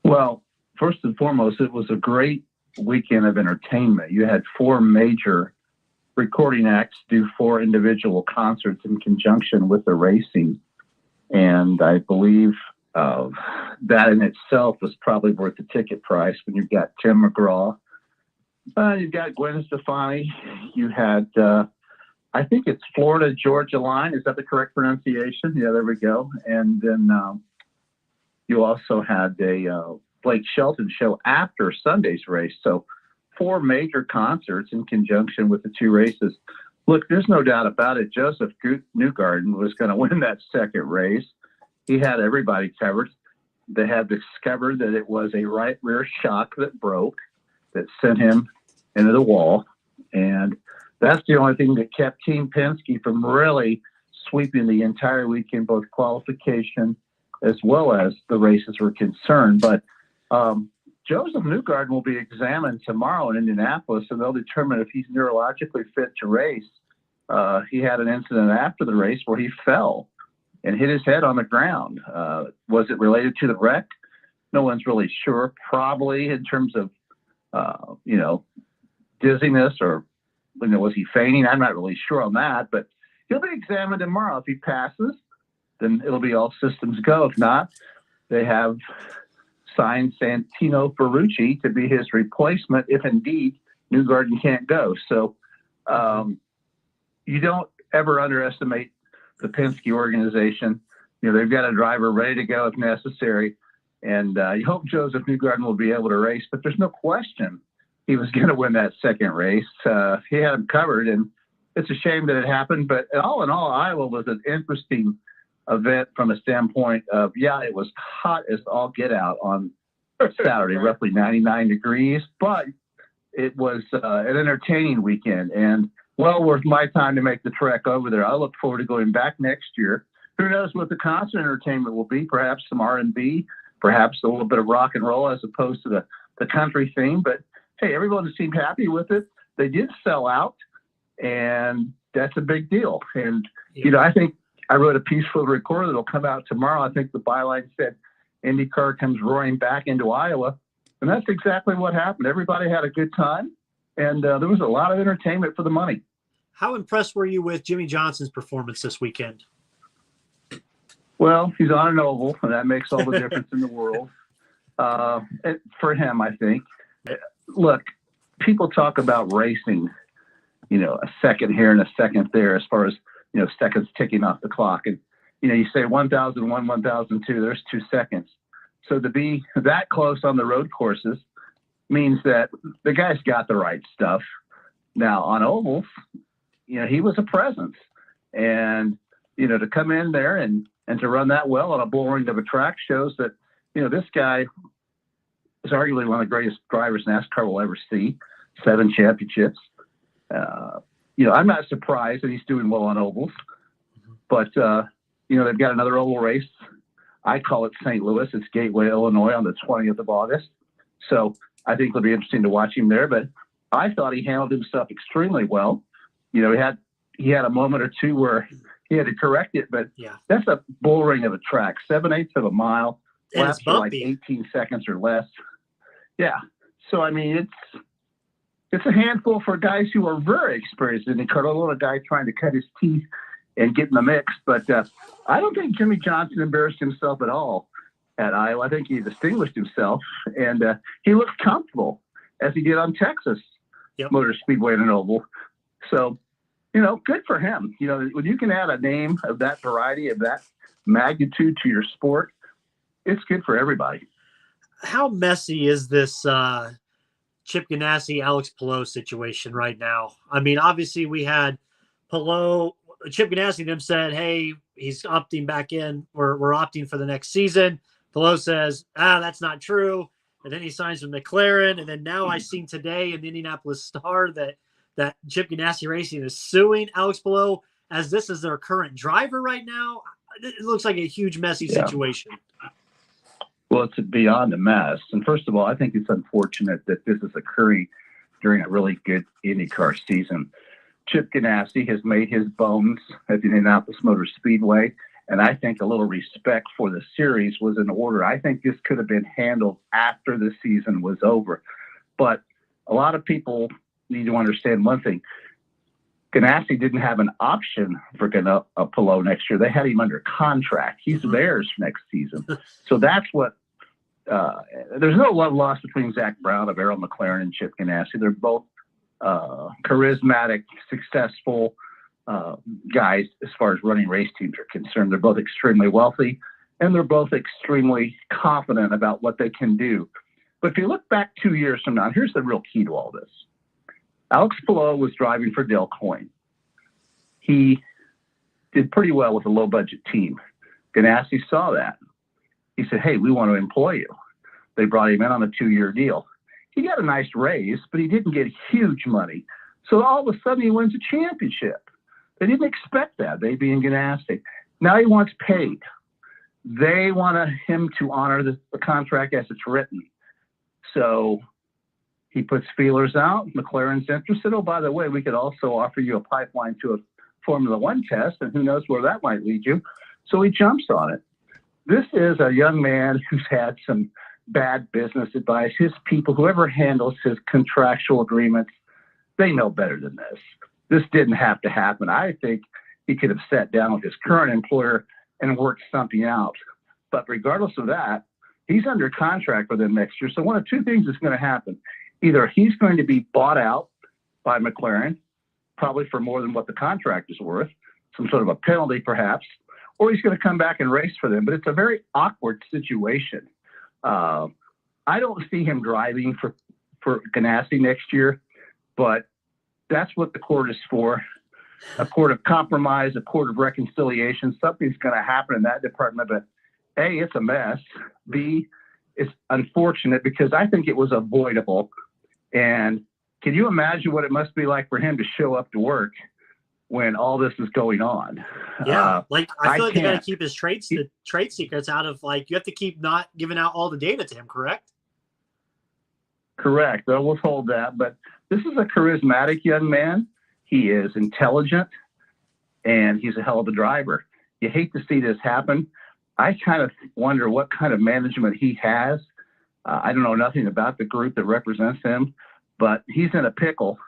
Well, first and foremost, it was a great weekend of entertainment. You had 4 major recording acts do 4 individual concerts in conjunction with the racing. And I believe that in itself was probably worth the ticket price. When you've got Tim McGraw, you've got Gwen Stefani, you had, I think it's Florida Georgia Line. Is that the correct pronunciation? Yeah, there we go. And then you also had a Blake Shelton show after Sunday's race. So 4 major concerts in conjunction with the 2 races. Look, there's no doubt about it. Joseph Newgarden was going to win that second race. He had everybody covered. They had discovered that it was a right rear shock that broke, that sent him into the wall. And that's the only thing that kept Team Penske from really sweeping the entire weekend, both qualification as well as the races were concerned. But Joseph Newgarden will be examined tomorrow in Indianapolis, and they'll determine if he's neurologically fit to race. He had an incident after the race where he fell and hit his head on the ground. Was it related to the wreck? No one's really sure. Probably in terms of, dizziness or, was he fainting? I'm not really sure on that, but he'll be examined tomorrow. If he passes, then it'll be all systems go. If not, they have signed Santino Ferrucci to be his replacement if indeed Newgarden can't go. So you don't ever underestimate the Penske organization. They've got a driver ready to go if necessary. And you hope Joseph Newgarden will be able to race, but there's no question he was going to win that second race. He had him covered, and it's a shame that it happened. But all in all, Iowa was an interesting event from a standpoint of, it was hot as all get out on Saturday, roughly 99 degrees, but it was an entertaining weekend and well worth my time to make the trek over there. I look forward to going back next year. Who knows what the concert entertainment will be? Perhaps some R&B, perhaps a little bit of rock and roll as opposed to the country theme. But hey, everyone seemed happy with it. They did sell out, and that's a big deal. And I think I wrote a piece for the Recorder that'll come out tomorrow. I think the byline said IndyCar comes roaring back into Iowa. And that's exactly what happened. Everybody had a good time, and there was a lot of entertainment for the money. How impressed were you with Jimmy Johnson's performance this weekend? Well, he's on an oval, and that makes all the difference in the world. For him, I think. Look, people talk about racing, a second here and a second there as far as, seconds ticking off the clock. And, you say 1,001, 1,002, there's 2 seconds. So to be that close on the road courses means that the guy's got the right stuff. Now, on ovals, he was a presence. And, to come in there and to run that well on a bullring of a track shows that, this guy is arguably one of the greatest drivers NASCAR will ever see. 7 championships. I'm not surprised that he's doing well on ovals. But, they've got another oval race. I call it St. Louis. It's Gateway, Illinois on the 20th of August. So I think it'll be interesting to watch him there. But I thought he handled himself extremely well. He had a moment or two where he had to correct it, but that's a bull ring of a track, 7/8 of a mile, laps for like 18 seconds or less. Yeah. So, I mean, it's a handful for guys who are very experienced in IndyCar. A little guy trying to cut his teeth and get in the mix. But I don't think Jimmy Johnson embarrassed himself at all at Iowa. I think he distinguished himself, and he looked comfortable as he did on Texas Motor Speedway in an oval. So, good for him. When you can add a name of that variety, of that magnitude to your sport, it's good for everybody. How messy is this Chip Ganassi, Alex Palou situation right now? I mean, obviously we had Palou, Chip Ganassi them said, hey, he's opting back in. We're opting for the next season. Palou says, that's not true. And then he signs with McLaren. And then now I seen today in the Indianapolis Star that Chip Ganassi Racing is suing Alex Palou as this is their current driver right now. It looks like a huge messy situation. Well, it's beyond a mess. And first of all, I think it's unfortunate that this is occurring during a really good IndyCar season. Chip Ganassi has made his bones at the Indianapolis Motor Speedway, and I think a little respect for the series was in order. I think this could have been handled after the season was over. But a lot of people need to understand one thing. Ganassi didn't have an option for Palou next year. They had him under contract. He's theirs next season. So that's what there's no love lost between Zach Brown of Errol McLaren and Chip Ganassi. They're both charismatic, successful guys as far as running race teams are concerned. They're both extremely wealthy, and they're both extremely confident about what they can do. But if you look back 2 years from now, here's the real key to all this. Alex Palou was driving for Dale Coyne. He did pretty well with a low-budget team. Ganassi saw that. He said, hey, we want to employ you. They brought him in on a 2-year deal. He got a nice raise, but he didn't get huge money. So all of a sudden he wins a championship. They didn't expect that, they being Ganassi. Now he wants paid. They want him to honor the contract as it's written. So he puts feelers out. McLaren's interested. Oh, by the way, we could also offer you a pipeline to a Formula One test, and who knows where that might lead you. So he jumps on it. This is a young man who's had some bad business advice. His people, whoever handles his contractual agreements, they know better than this. This didn't have to happen. I think he could have sat down with his current employer and worked something out. But regardless of that, he's under contract with them next year. So one of two things is going to happen. Either he's going to be bought out by McLaren, probably for more than what the contract is worth, some sort of a penalty perhaps, or he's going to come back and race for them. But it's a very awkward situation. I don't see him driving for Ganassi next year, but that's what the court is for. A court of compromise, a court of reconciliation. Something's going to happen in that department, but A, it's a mess. B, it's unfortunate because I think it was avoidable. And can you imagine what it must be like for him to show up to work when all this is going on? Yeah, I feel like they got to keep his trade secrets out of, you have to keep not giving out all the data to him, correct? Correct. I will hold that. But this is a charismatic young man. He is intelligent, and he's a hell of a driver. You hate to see this happen. I kind of wonder what kind of management he has. I don't know nothing about the group that represents him, but he's in a pickle,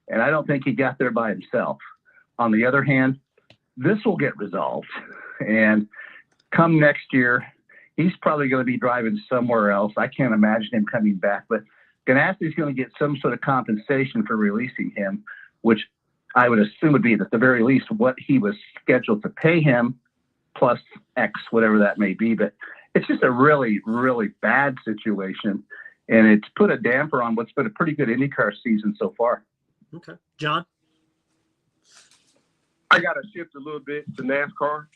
and I don't think he got there by himself. On the other hand, this will get resolved, and come next year, he's probably going to be driving somewhere else. I can't imagine him coming back, but Ganassi's going to get some sort of compensation for releasing him, which I would assume would be at the very least what he was scheduled to pay him plus X, whatever that may be. But it's just a really, really bad situation, and it's put a damper on what's been a pretty good IndyCar season so far. Okay. John? I got to shift a little bit to NASCAR,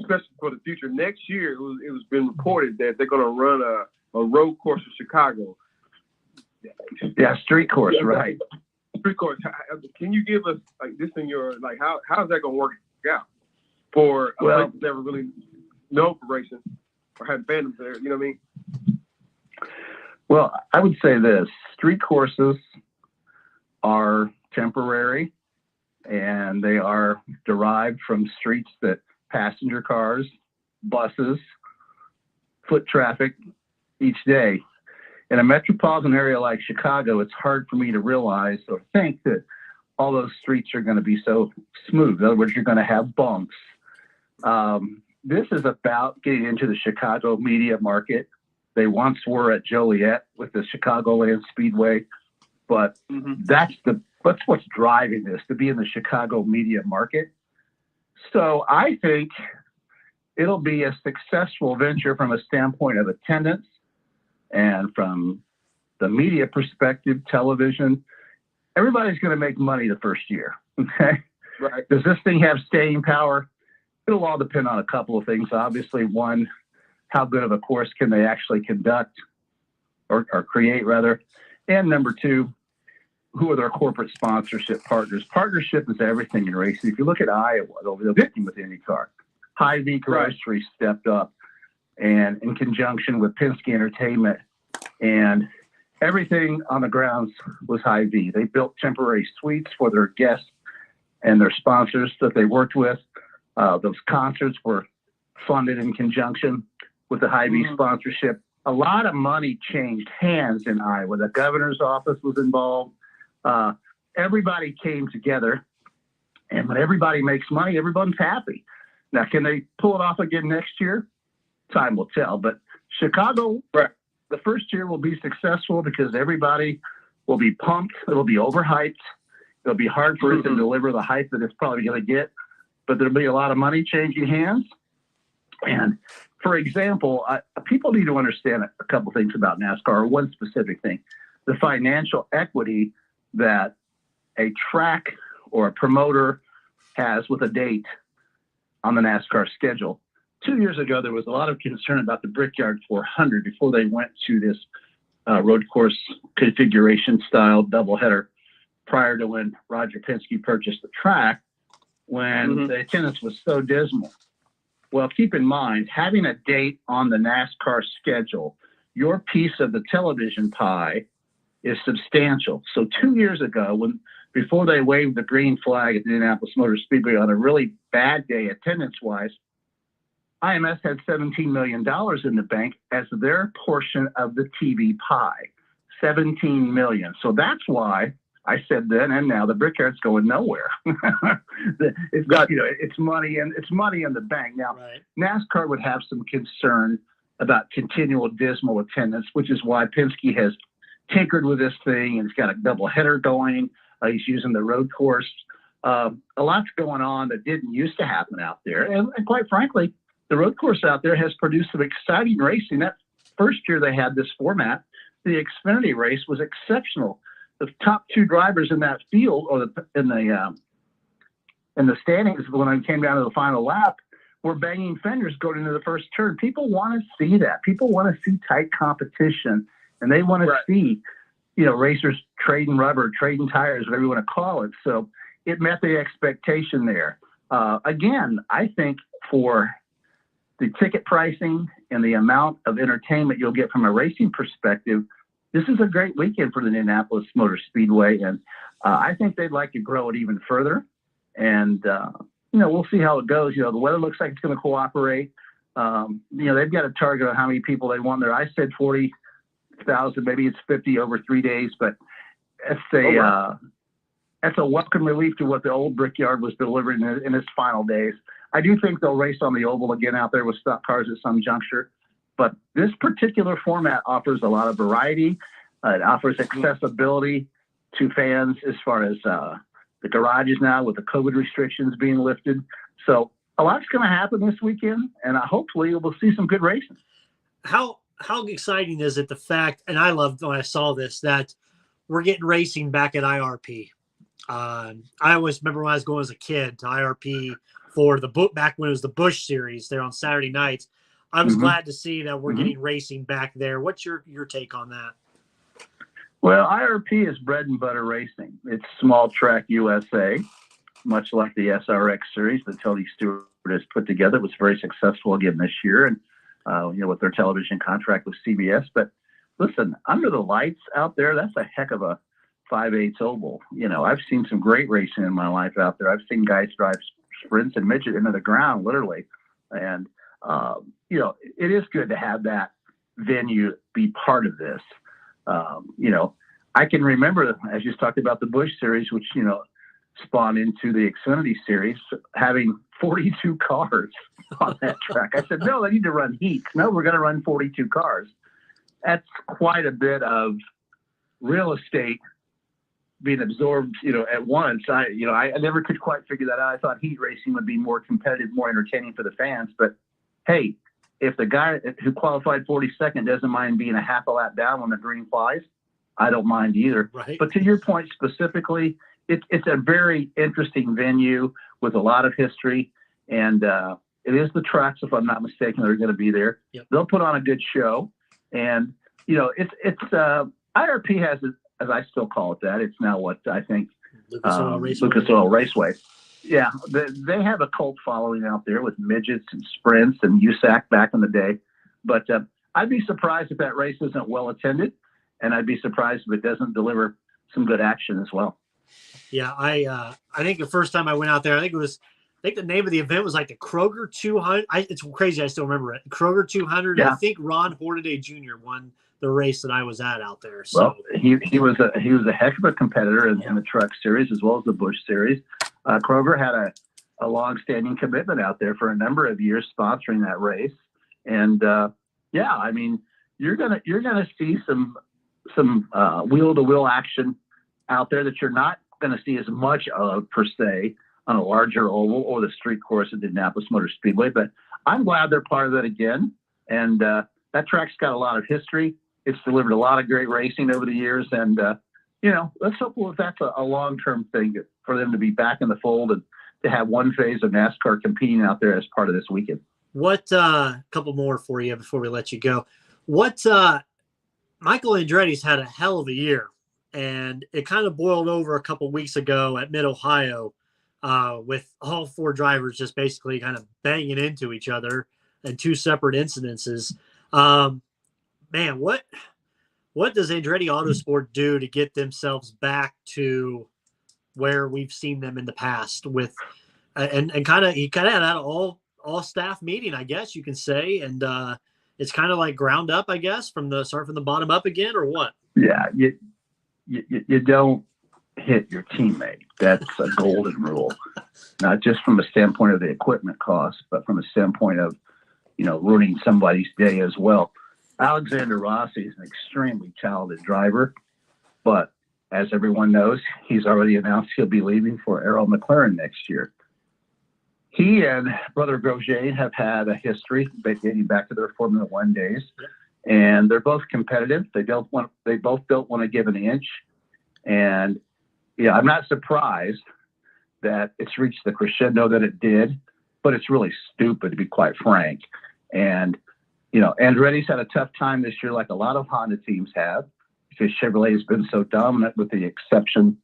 especially for the future. Next year, it was been reported that they're going to run a road course in Chicago. Yeah, street course, right. Street course. Can you give us this in your how's that going to work out for a place that's never really known for racing or had fandoms there? You know what I mean? Well, I would say this: street courses are temporary, and they are derived from streets that passenger cars, buses, foot traffic each day. In a metropolitan area like Chicago, it's hard for me to realize or think that all those streets are going to be so smooth. In other words, you're going to have bumps. This is about getting into the Chicago media market. They once were at Joliet with the Chicagoland Speedway, but that's what's driving this, to be in the Chicago media market. So I think it'll be a successful venture from a standpoint of attendance. And from the media perspective, television, everybody's going to make money the first year. Okay. Right. Does this thing have staying power? It'll all depend on a couple of things. Obviously, one, how good of a course can they actually conduct or create, rather? And number two, who are their corporate sponsorship partners? Partnership is everything in racing. If you look at Iowa, over the working with IndyCar, Hy-Vee Grocery stepped up, and in conjunction with Penske Entertainment, and everything on the grounds was Hy-Vee. They built temporary suites for their guests and their sponsors that they worked with. Those concerts were funded in conjunction with the Hy-Vee sponsorship. A lot of money changed hands in Iowa. The governor's office was involved. Everybody came together, and when everybody makes money, everyone's happy. Now, can they pull it off again next year? Time will tell. But Chicago, the first year will be successful because everybody will be pumped. It'll be overhyped. It'll be hard for it to deliver the hype that it's probably going to get, but there'll be a lot of money changing hands. And for example, people need to understand a couple things about NASCAR, or one specific thing: the financial equity that a track or a promoter has with a date on the NASCAR schedule. 2 years ago, there was a lot of concern about the Brickyard 400 before they went to this road course configuration style doubleheader prior to when Roger Penske purchased the track, when the attendance was so dismal. Well, keep in mind, having a date on the NASCAR schedule, your piece of the television pie is substantial. So 2 years ago, before they waved the green flag at the Indianapolis Motor Speedway on a really bad day attendance-wise, IMS had $17 million in the bank as their portion of the TV pie. $17 million. So that's why I said then and now the Brickyard's going nowhere. It's money in the bank. Now, Right. NASCAR would have some concern about continual dismal attendance, which is why Penske has tinkered with this thing and he's got a double header going. He's using the road course. A lot's going on that didn't used to happen out there. And quite frankly, the road course out there has produced some exciting racing. That first year they had this format, the Xfinity race was exceptional. The top two drivers in that field, or in the standings, when I came down to the final lap, were banging fenders going into the first turn. People want to see that. People want to see tight competition, and they want to see, racers trading rubber, trading tires, whatever you want to call it. So it met the expectation there. Again, I think for the ticket pricing and the amount of entertainment you'll get from a racing perspective, this is a great weekend for the Indianapolis Motor Speedway, and I think they'd like to grow it even further. And we'll see how it goes. The weather looks like it's going to cooperate. They've got a target on how many people they want there. I said 40,000, maybe it's 50 over 3 days, but that's a welcome relief to what the old Brickyard was delivering in its final days. I do think they'll race on the oval again out there with stock cars at some juncture. But this particular format offers a lot of variety. It offers accessibility to fans as far as the garages now with the COVID restrictions being lifted. So a lot's going to happen this weekend, and hopefully we'll see some good racing. How exciting is it, the fact, and I loved when I saw this, that we're getting racing back at IRP. I always remember when I was going as a kid to IRP for the book back when it was the Busch series there on Saturday nights. I was glad to see that we're getting racing back there. What's your take on that? Well, IRP is bread and butter racing. It's small track USA, much like the SRX series that Tony Stewart has put together. It was very successful again this year, and with their television contract with CBS. But listen, under the lights out there, that's a heck of a 5/8 oval. I've seen some great racing in my life out there. I've seen guys drive sprints and midget into the ground, literally, and it is good to have that venue be part of this. I can remember, as you talked about the Busch series, which, spawned into the Xfinity series, having 42 cars on that track. I said, no, they need to run heats. No, we're going to run 42 cars. That's quite a bit of real estate being absorbed, at once. I never could quite figure that out. I thought heat racing would be more competitive, more entertaining for the fans, but hey, if the guy who qualified 42nd doesn't mind being a half a lap down when the green flies, I don't mind either. Right. But to your point specifically, it's a very interesting venue with a lot of history, and it is the trucks, if I'm not mistaken, that are going to be there. Yep. They'll put on a good show, and it's IRP has, as I still call it that. It's now what I think Lucas Oil Raceway. Yeah, they have a cult following out there with midgets and sprints and USAC back in the day. But I'd be surprised if that race isn't well attended, and I'd be surprised if it doesn't deliver some good action as well. Yeah, I think the first time I went out there, I think the name of the event was like the Kroger 200. It's crazy, I still remember it. Kroger 200. Yeah. I think Ron Hornaday Jr. won the race that I was at out there. So well, he was a heck of a competitor in the truck series as well as the Busch series. Kroger had a long-standing commitment out there for a number of years sponsoring that race, and you're gonna see some wheel-to-wheel action out there that you're not going to see as much of per se on a larger oval or the street course at the Indianapolis Motor Speedway. But I'm glad they're part of that again, and that track's got a lot of history. It's delivered a lot of great racing over the years, and let's hope that's a long-term thing for them to be back in the fold and to have one phase of NASCAR competing out there as part of this weekend. What couple more for you before we let you go? What Michael Andretti's had a hell of a year, and it kind of boiled over a couple weeks ago at Mid-Ohio with all four drivers just basically kind of banging into each other in two separate incidences. Man, what does Andretti Autosport do to get themselves back to where we've seen them in the past with, and he kind of had that all all staff meeting, I guess you can say, and it's kind of like ground up, I guess, from the bottom up again, or what? Yeah, you don't hit your teammate. That's a golden rule, not just from a standpoint of the equipment cost, but from a standpoint of, ruining somebody's day as well. Alexander Rossi is an extremely talented driver, but as everyone knows, he's already announced he'll be leaving for Arrow McLaren next year. He and Brother Grosjean have had a history dating back to their Formula One days, and they're both competitive. They both don't want to give an inch, and I'm not surprised that it's reached the crescendo that it did, but it's really stupid, to be quite frank. And Andretti's had a tough time this year, like a lot of Honda teams have, because Chevrolet has been so dominant, with the exception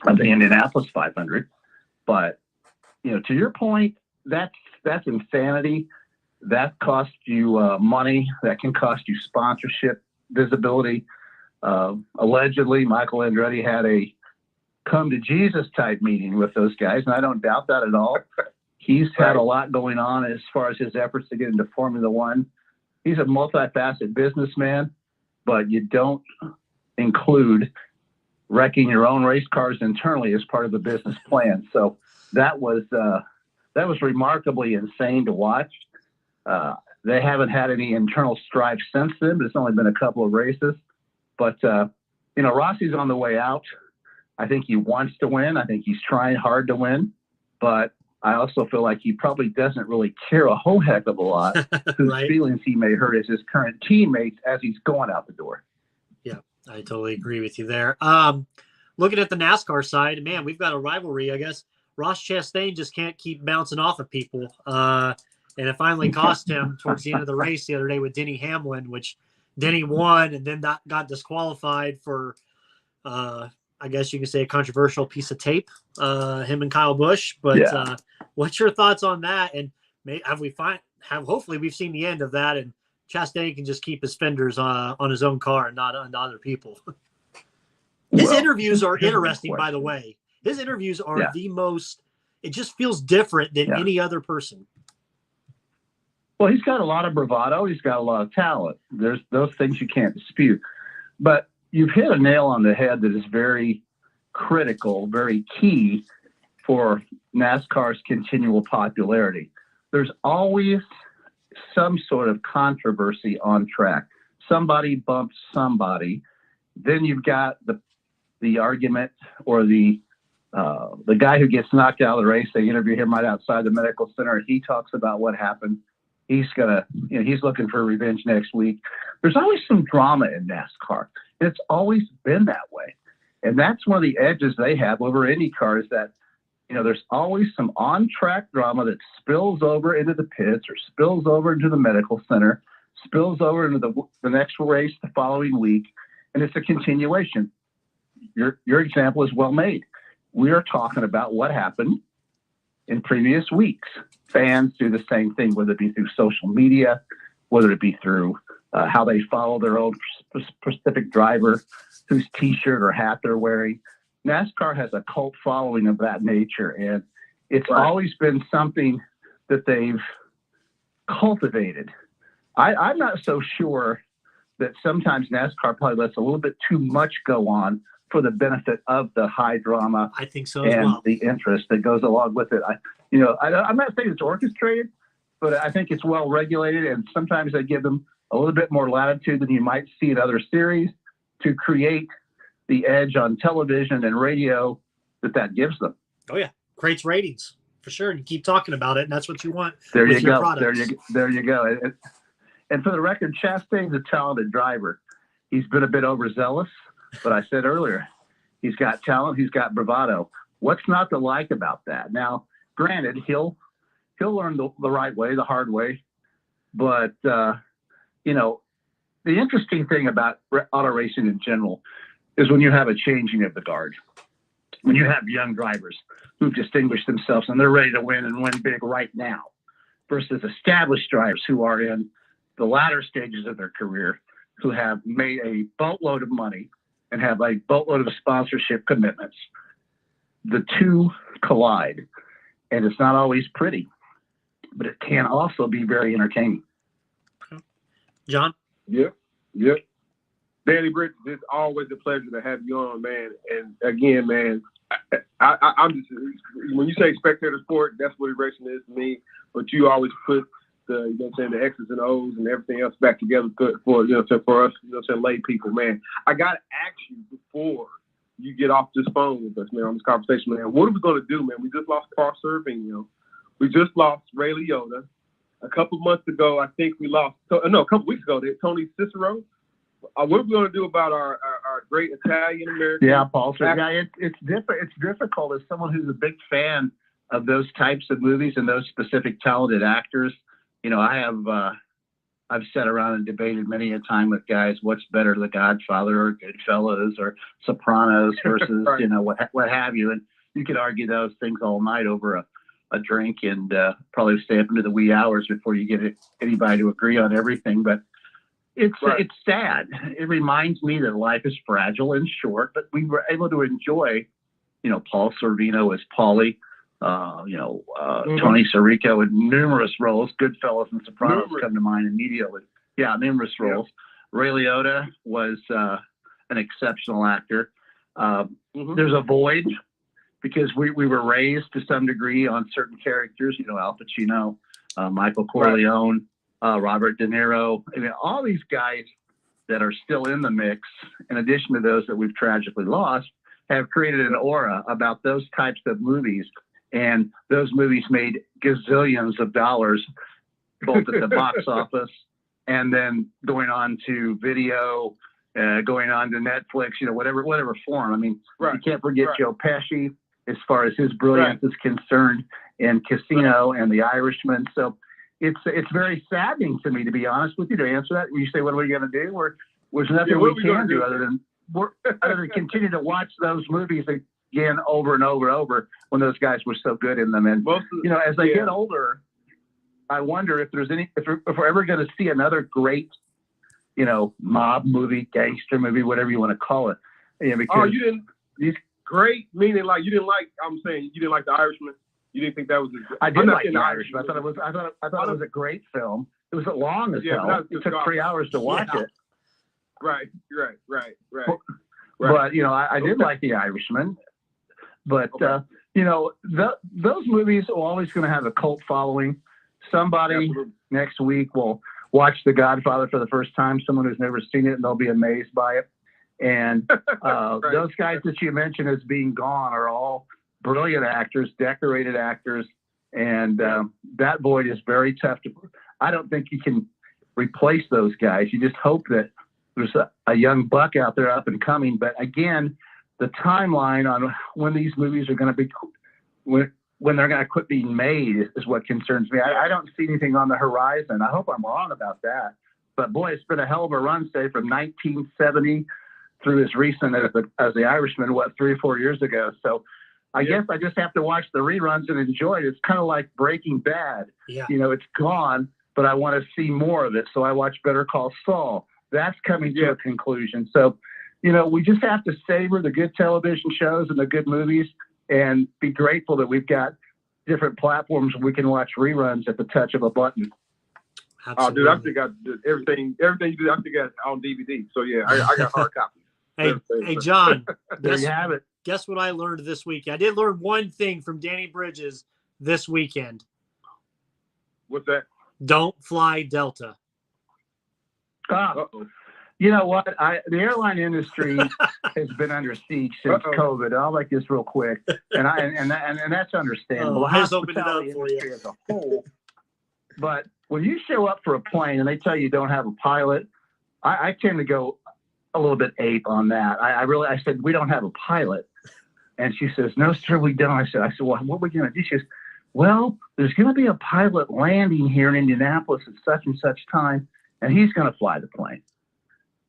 of the Indianapolis 500. But to your point, that's insanity. That costs you money. That can cost you sponsorship, visibility. Allegedly, Michael Andretti had a come to Jesus type meeting with those guys, and I don't doubt that at all. He's had a lot going on as far as his efforts to get into Formula One. He's a multifaceted businessman, but you don't include wrecking your own race cars internally as part of the business plan. So that was remarkably insane to watch. They haven't had any internal strife since then. There's only been a couple of races, but Rossi's on the way out. I think he wants to win. I think he's trying hard to win, but I also feel like he probably doesn't really care a whole heck of a lot whose feelings he may hurt as his current teammates as he's going out the door. Yeah, I totally agree with you there. Looking at the NASCAR side, man, we've got a rivalry. I guess Ross Chastain just can't keep bouncing off of people. And it finally cost him towards the end of the race the other day with Denny Hamlin, which Denny won and then got disqualified for I guess you can say a controversial piece of tape, him and Kyle Busch. But what's your thoughts on that? And hopefully we've seen the end of that, and Chastain can just keep his fenders on his own car and not on other people. His interviews are interesting, by the way. His interviews are the most. It just feels different than any other person. Well, he's got a lot of bravado. He's got a lot of talent. There's those things you can't dispute. But you've hit a nail on the head that is very critical, very key for NASCAR's continual popularity. There's always some sort of controversy on track. Somebody bumps somebody. Then you've got the argument, or the guy who gets knocked out of the race. They interview him right outside the medical center. He talks about what happened. He's he's looking for revenge next week. There's always some drama in NASCAR. It's always been that way. And that's one of the edges they have over IndyCar, is that, there's always some on-track drama that spills over into the pits, or spills over into the medical center, spills over into the next race the following week, and it's a continuation. Your example is well made. We are talking about what happened in previous weeks. Fans do the same thing, whether it be through social media, whether it be through how they follow their own specific driver, whose T-shirt or hat they're wearing. NASCAR has a cult following of that nature, and it's always been something that they've cultivated. I'm not so sure that sometimes NASCAR probably lets a little bit too much go on for the benefit of the high drama. I think so as well. And the interest that goes along with it. I'm not saying it's orchestrated, but I think it's well regulated, and sometimes they give them a little bit more latitude than you might see in other series to create the edge on television and radio that gives them. Oh yeah, creates ratings for sure, and you keep talking about it, and that's what you want. There with you your go. products. There you go. And for the record, Chastain's a talented driver. He's been a bit overzealous, but I said earlier, he's got talent. He's got bravado. What's not to like about that? Now, granted, he'll learn the right way, the hard way, but the interesting thing about auto racing in general is when you have a changing of the guard, when you have young drivers who've distinguished themselves and they're ready to win and win big right now, versus established drivers who are in the latter stages of their career, who have made a boatload of money and have a boatload of sponsorship commitments. The two collide, and it's not always pretty. but it can also be very entertaining. John? Yep. Danny Bridges, it's always a pleasure to have you on, man. And again, man, I'm just, when you say spectator sport, that's what racing is to me. But you always put the, the X's and O's and everything else back together for for us, lay people, man. I got to ask you before you get off this phone with us, man, on this conversation, man. What are we going to do, man? We just lost Carl Servino. We just lost Ray Liotta. A couple months ago, I think we lost, a couple weeks ago, Tony Cicero. What are we going to do about our great Italian American? Yeah, Paul. Yeah, it's different. It's difficult as someone who's a big fan of those types of movies and those specific talented actors. I've sat around and debated many a time with guys what's better, The Godfather or Goodfellas or Sopranos versus right. what have you, and you could argue those things all night over a drink and probably stay up into the wee hours before you get anybody to agree on everything. But it's sad. It reminds me that life is fragile and short, but we were able to enjoy, Paul Sorvino as Paulie, Tony Sirico in numerous roles. Goodfellas and Sopranos come to mind immediately. Yeah, numerous roles. Yeah. Ray Liotta was an exceptional actor. There's a void because we were raised to some degree on certain characters, Al Pacino, Michael Corleone, Robert De Niro. I mean, all these guys that are still in the mix, in addition to those that we've tragically lost, have created an aura about those types of movies. And those movies made gazillions of dollars, both at the box office and then going on to video, going on to Netflix, whatever form. I mean, you can't forget Joe Pesci as far as his brilliance is concerned in Casino and The Irishman. So it's very saddening to me, to be honest with you, to answer that. You say, what are we going to do? There's nothing we can do other than continue to watch those movies again over and over and over when those guys were so good in them. And as I get older, I wonder if we're ever going to see another great, mob movie, gangster movie, whatever you want to call it. Because great, meaning like you didn't like The Irishman. You didn't think that was I did like The Irishman. I thought it was a great film. It was long as hell. It took 3 hours to watch it. Right. But I did like The Irishman. But those movies are always going to have a cult following. Somebody next week will watch The Godfather for the first time. Someone who's never seen it, and they'll be amazed by it. And those guys that you mentioned as being gone are all brilliant actors, decorated actors, and that void is very tough to. I don't think you can replace those guys. You just hope that there's a young buck out there up and coming. But again, the timeline on when these movies are going to be, when they're going to quit being made is what concerns me. I don't see anything on the horizon. I hope I'm wrong about that. But boy, it's been a hell of a run, say, from 1970 through as recent as The Irishman, 3 or 4 years ago. So I guess I just have to watch the reruns and enjoy it. It's kind of like Breaking Bad. Yeah. It's gone, but I want to see more of it. So I watch Better Call Saul. That's coming to a conclusion. So, we just have to savor the good television shows and the good movies and be grateful that we've got different platforms where we can watch reruns at the touch of a button. Absolutely. Oh, dude, I think I did everything you do, I think I got on DVD. So, yeah, I got hard copies. Hey, John, there you have it. Guess what I learned this week? I did learn one thing from Danny Bridges this weekend. What's that? Don't fly Delta. You know what? The airline industry has been under siege since COVID. I'll make this real quick, and that's understandable. I just opened it up for you. As a whole, but when you show up for a plane and they tell you don't have a pilot, I tend to go a little bit ape on that. I said, we don't have a pilot. And she says, no, sir, we don't. I said, well, what are we going to do? She says, well, there's going to be a pilot landing here in Indianapolis at such and such time, and he's going to fly the plane.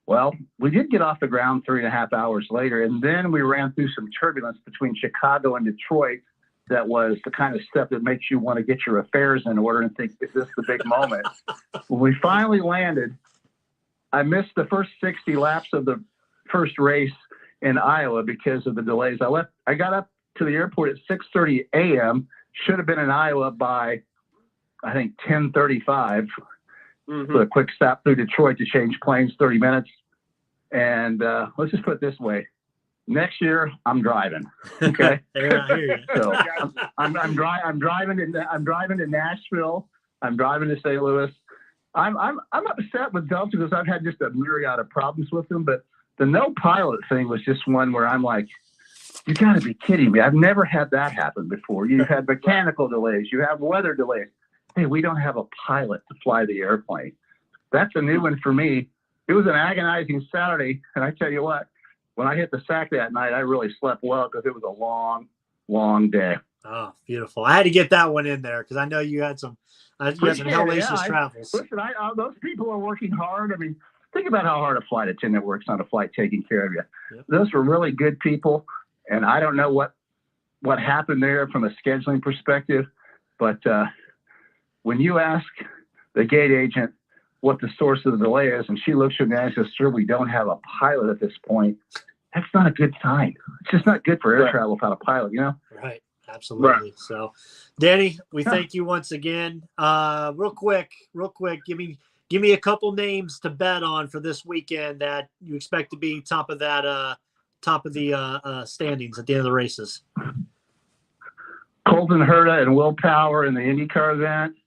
Well, we did get off the ground 3.5 hours later, and then we ran through some turbulence between Chicago and Detroit. That was the kind of stuff that makes you want to get your affairs in order and think, is this the big moment? When we finally landed, I missed the first 60 laps of the first race in Iowa because of the delays. I got up to the airport at 6:30 a.m., should have been in Iowa by I think 10:35 Mm-hmm. with a quick stop through Detroit to change planes, 30 minutes. And let's just put it this way: next year I'm driving. Okay. Yeah, I hear you. So I'm driving to Nashville. I'm driving to St. Louis. I'm upset with Delta because I've had just a myriad of problems with them. But the no pilot thing was just one where I'm like, you got to be kidding me! I've never had that happen before. You've had mechanical delays. You have weather delays. Hey, we don't have a pilot to fly the airplane. That's a new one for me. It was an agonizing Saturday, and I tell you what, when I hit the sack that night, I really slept well because it was a long, long day. Oh, beautiful. I had to get that one in there because I know you had some hellacious travels. Listen, those people are working hard. I mean, think about how hard a flight attendant works on a flight taking care of you. Yep. Those were really good people, and I don't know what happened there from a scheduling perspective, but when you ask the gate agent what the source of the delay is, and she looks at me and says, "Sir, we don't have a pilot at this point," that's not a good sign. It's just not good for air travel without a pilot, you know? Right. Absolutely. Right. So, Danny, we thank you once again. Real quick, give me a couple names to bet on for this weekend that you expect to be top of the standings at the end of the races. Colton Herta and Will Power in the IndyCar event.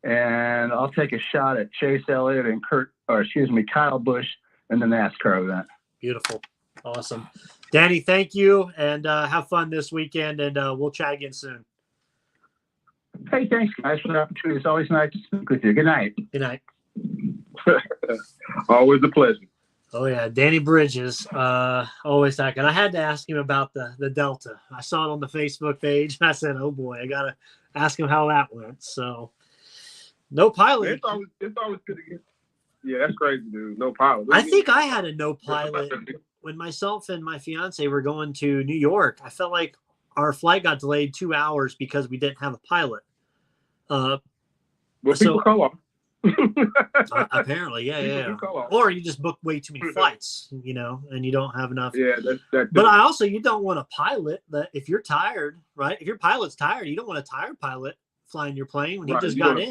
And I'll take a shot at Chase Elliott and Kyle Busch in the NASCAR event. Beautiful. Awesome. Danny, thank you, and have fun this weekend, and we'll chat again soon. Hey, thanks, guys, for the opportunity. It's always nice to speak with you. Good night. Good night. Always a pleasure. Oh, yeah, Danny Bridges, always that good. I had to ask him about the Delta. I saw it on the Facebook page, and I said, oh, boy, I got to ask him how that went. So, no pilot. It's always good to get. Yeah, that's crazy, dude. No pilot. I think I had a no pilot when myself and my fiance were going to New York. I felt like our flight got delayed 2 hours because we didn't have a pilot. People call off. Apparently, yeah. Or you just book way too many flights, and you don't have enough. Yeah, that's. But you don't want a pilot that if you're tired, right? If your pilot's tired, you don't want a tired pilot flying your plane when he just got in.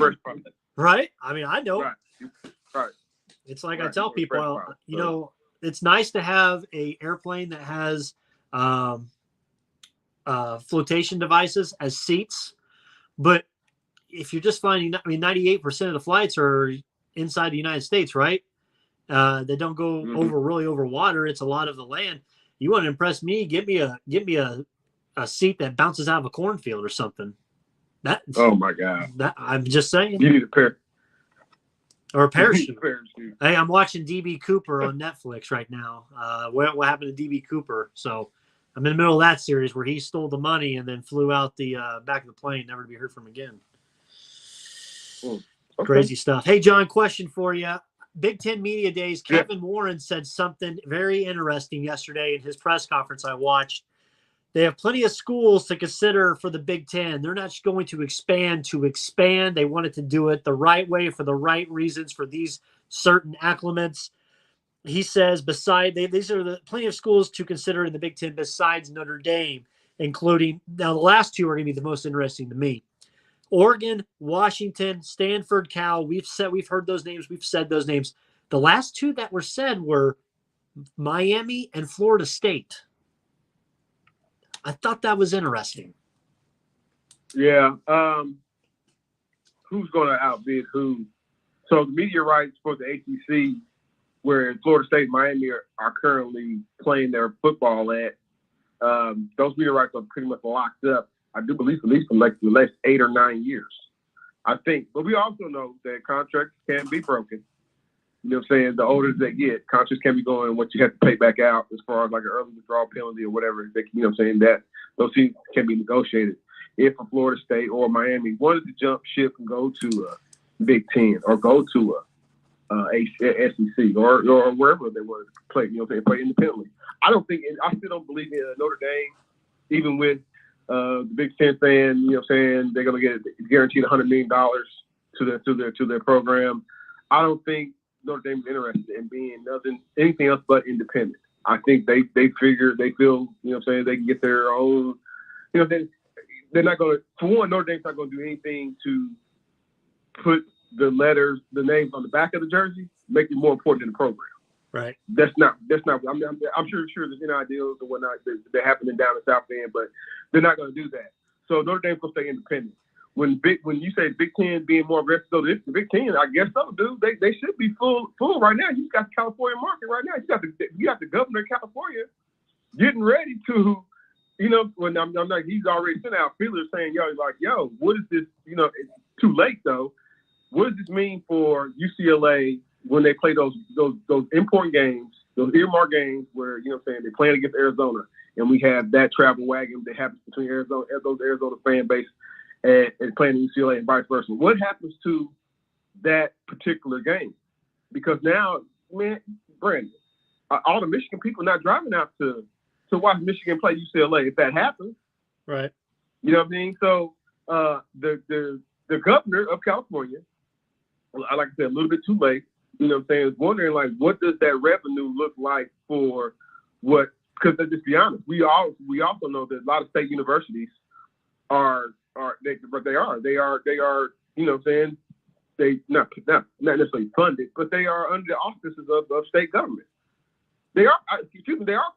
Right? I mean, I know. Right. It's like I tell people, it's nice to have a airplane that has flotation devices as seats, but if you're just finding, 98% of the flights are inside the United States, right? They don't go over water. It's a lot of the land. You want to impress me? Give me a seat that bounces out of a cornfield or something. Oh my God! I'm just saying. You need a pair. Or a parachute. Hey, I'm watching DB Cooper on Netflix right now. What happened to DB Cooper? So I'm in the middle of that series where he stole the money and then flew out the back of the plane, never to be heard from again. Okay. Crazy stuff. Hey, John, question for you. Big Ten Media Days, Kevin Warren said something very interesting yesterday in his press conference I watched. They have plenty of schools to consider for the Big Ten. They're not just going to expand. They wanted to do it the right way for the right reasons for these certain acclimates. He says these are plenty of schools to consider in the Big Ten besides Notre Dame, including now the last two are going to be the most interesting to me. Oregon, Washington, Stanford, Cal. We've heard those names. We've said those names. The last two that were said were Miami and Florida State. I thought that was interesting. Yeah. Who's going to outbid who? So the media rights for the ACC, where Florida State and Miami are currently playing their football at, those media rights are pretty much locked up. I do believe at least for like the last 8 or 9 years. I think. But we also know that contracts can be broken. You know what I'm saying? The older they get, contracts can be going what you have to pay back out as far as like an early withdrawal penalty or whatever. You know what I'm saying? That those things can be negotiated. If a Florida State or Miami wanted to jump ship and go to a Big Ten or go to a SEC or wherever they wanted to play, play independently. I still don't believe in Notre Dame, even with the Big Ten saying, they're going to get guaranteed $100 million to their program. I don't think Notre Dame is interested in being anything else but independent. I think they feel, they can get their own, they're not going to, for one, Notre Dame's not going to do anything to put the names on the back of the jersey, make it more important than the program. Right. That's not. I'm sure there's ideals and whatnot that happening down the South End, but they're not going to do that. So Notre Dame's going to stay independent. When you say Big Ten being more aggressive, so the Big Ten, I guess so, dude. They should be full right now. You got the California market right now. You got the governor of California getting ready to, when I'm like, he's already sent out feelers saying, yo, what is this? It's too late though. What does this mean for UCLA when they play those important games, those earmarked games where, they're playing against Arizona, and we have that travel wagon that happens between Arizona fan base and playing in UCLA and vice versa. What happens to that particular game? Because now, man, Brandon, all the Michigan people not driving out to watch Michigan play UCLA if that happens. Right. You know what I mean? So the governor of California, like I said, a little bit too late, is wondering, like, what does that revenue look like for what? Because let's be honest, we also know that a lot of state universities are they are they not necessarily funded, but they are under the auspices of state government. They are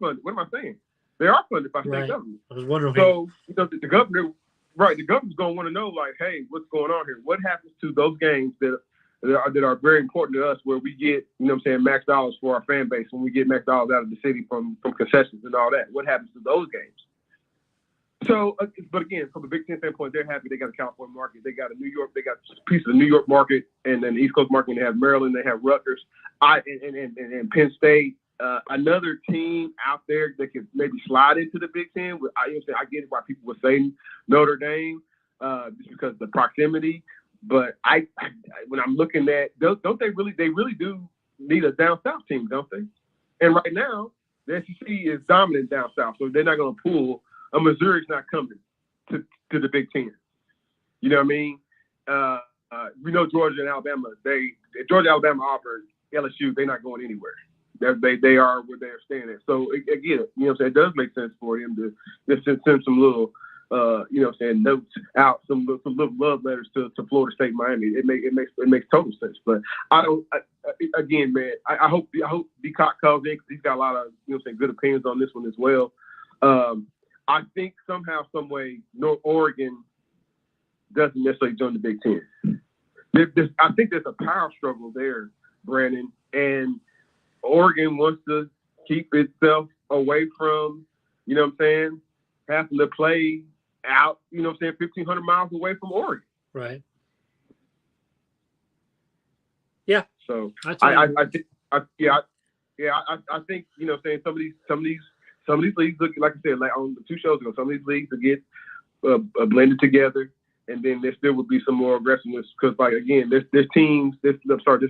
funded. What am I saying? They are funded by state government. I was wondering. So the governor, right? The governor's going to want to know, like, hey, what's going on here? What happens to those games that are very important to us, where we get, max dollars for our fan base, when we get max dollars out of the city from concessions and all that? What happens to those games? So, but again, from a Big Ten standpoint, they're happy. They got a California market. They got they got a piece of the New York market, and then the East Coast market. And they have Maryland. They have Rutgers, and Penn State. Another team out there that could maybe slide into the Big Ten. I get it why people would say Notre Dame, just because of the proximity. But when I'm looking at, don't they really do need a down south team, don't they? And right now, the SEC is dominant down south, so they're not going to pull. Missouri's not coming to the Big Ten. You know what I mean? We know Georgia and Alabama. Georgia, Alabama, Auburn, LSU, they're not going anywhere. They are where they're staying at. So again, it does make sense for them to just send some little, notes out, some little love letters to Florida State, Miami. It makes total sense. But I hope D-Cock comes in, because he's got a lot of good opinions on this one as well. I think somehow, some way, North Oregon doesn't necessarily join the Big Ten. I think there's a power struggle there, Brandon, and Oregon wants to keep itself away from, having to play out, 1,500 miles away from Oregon. Right. Yeah. So I think some of these leagues, like I said, like on the 2 shows ago, some of these leagues will get blended together, and then there still would be some more aggressiveness, because, like, again, there's teams, this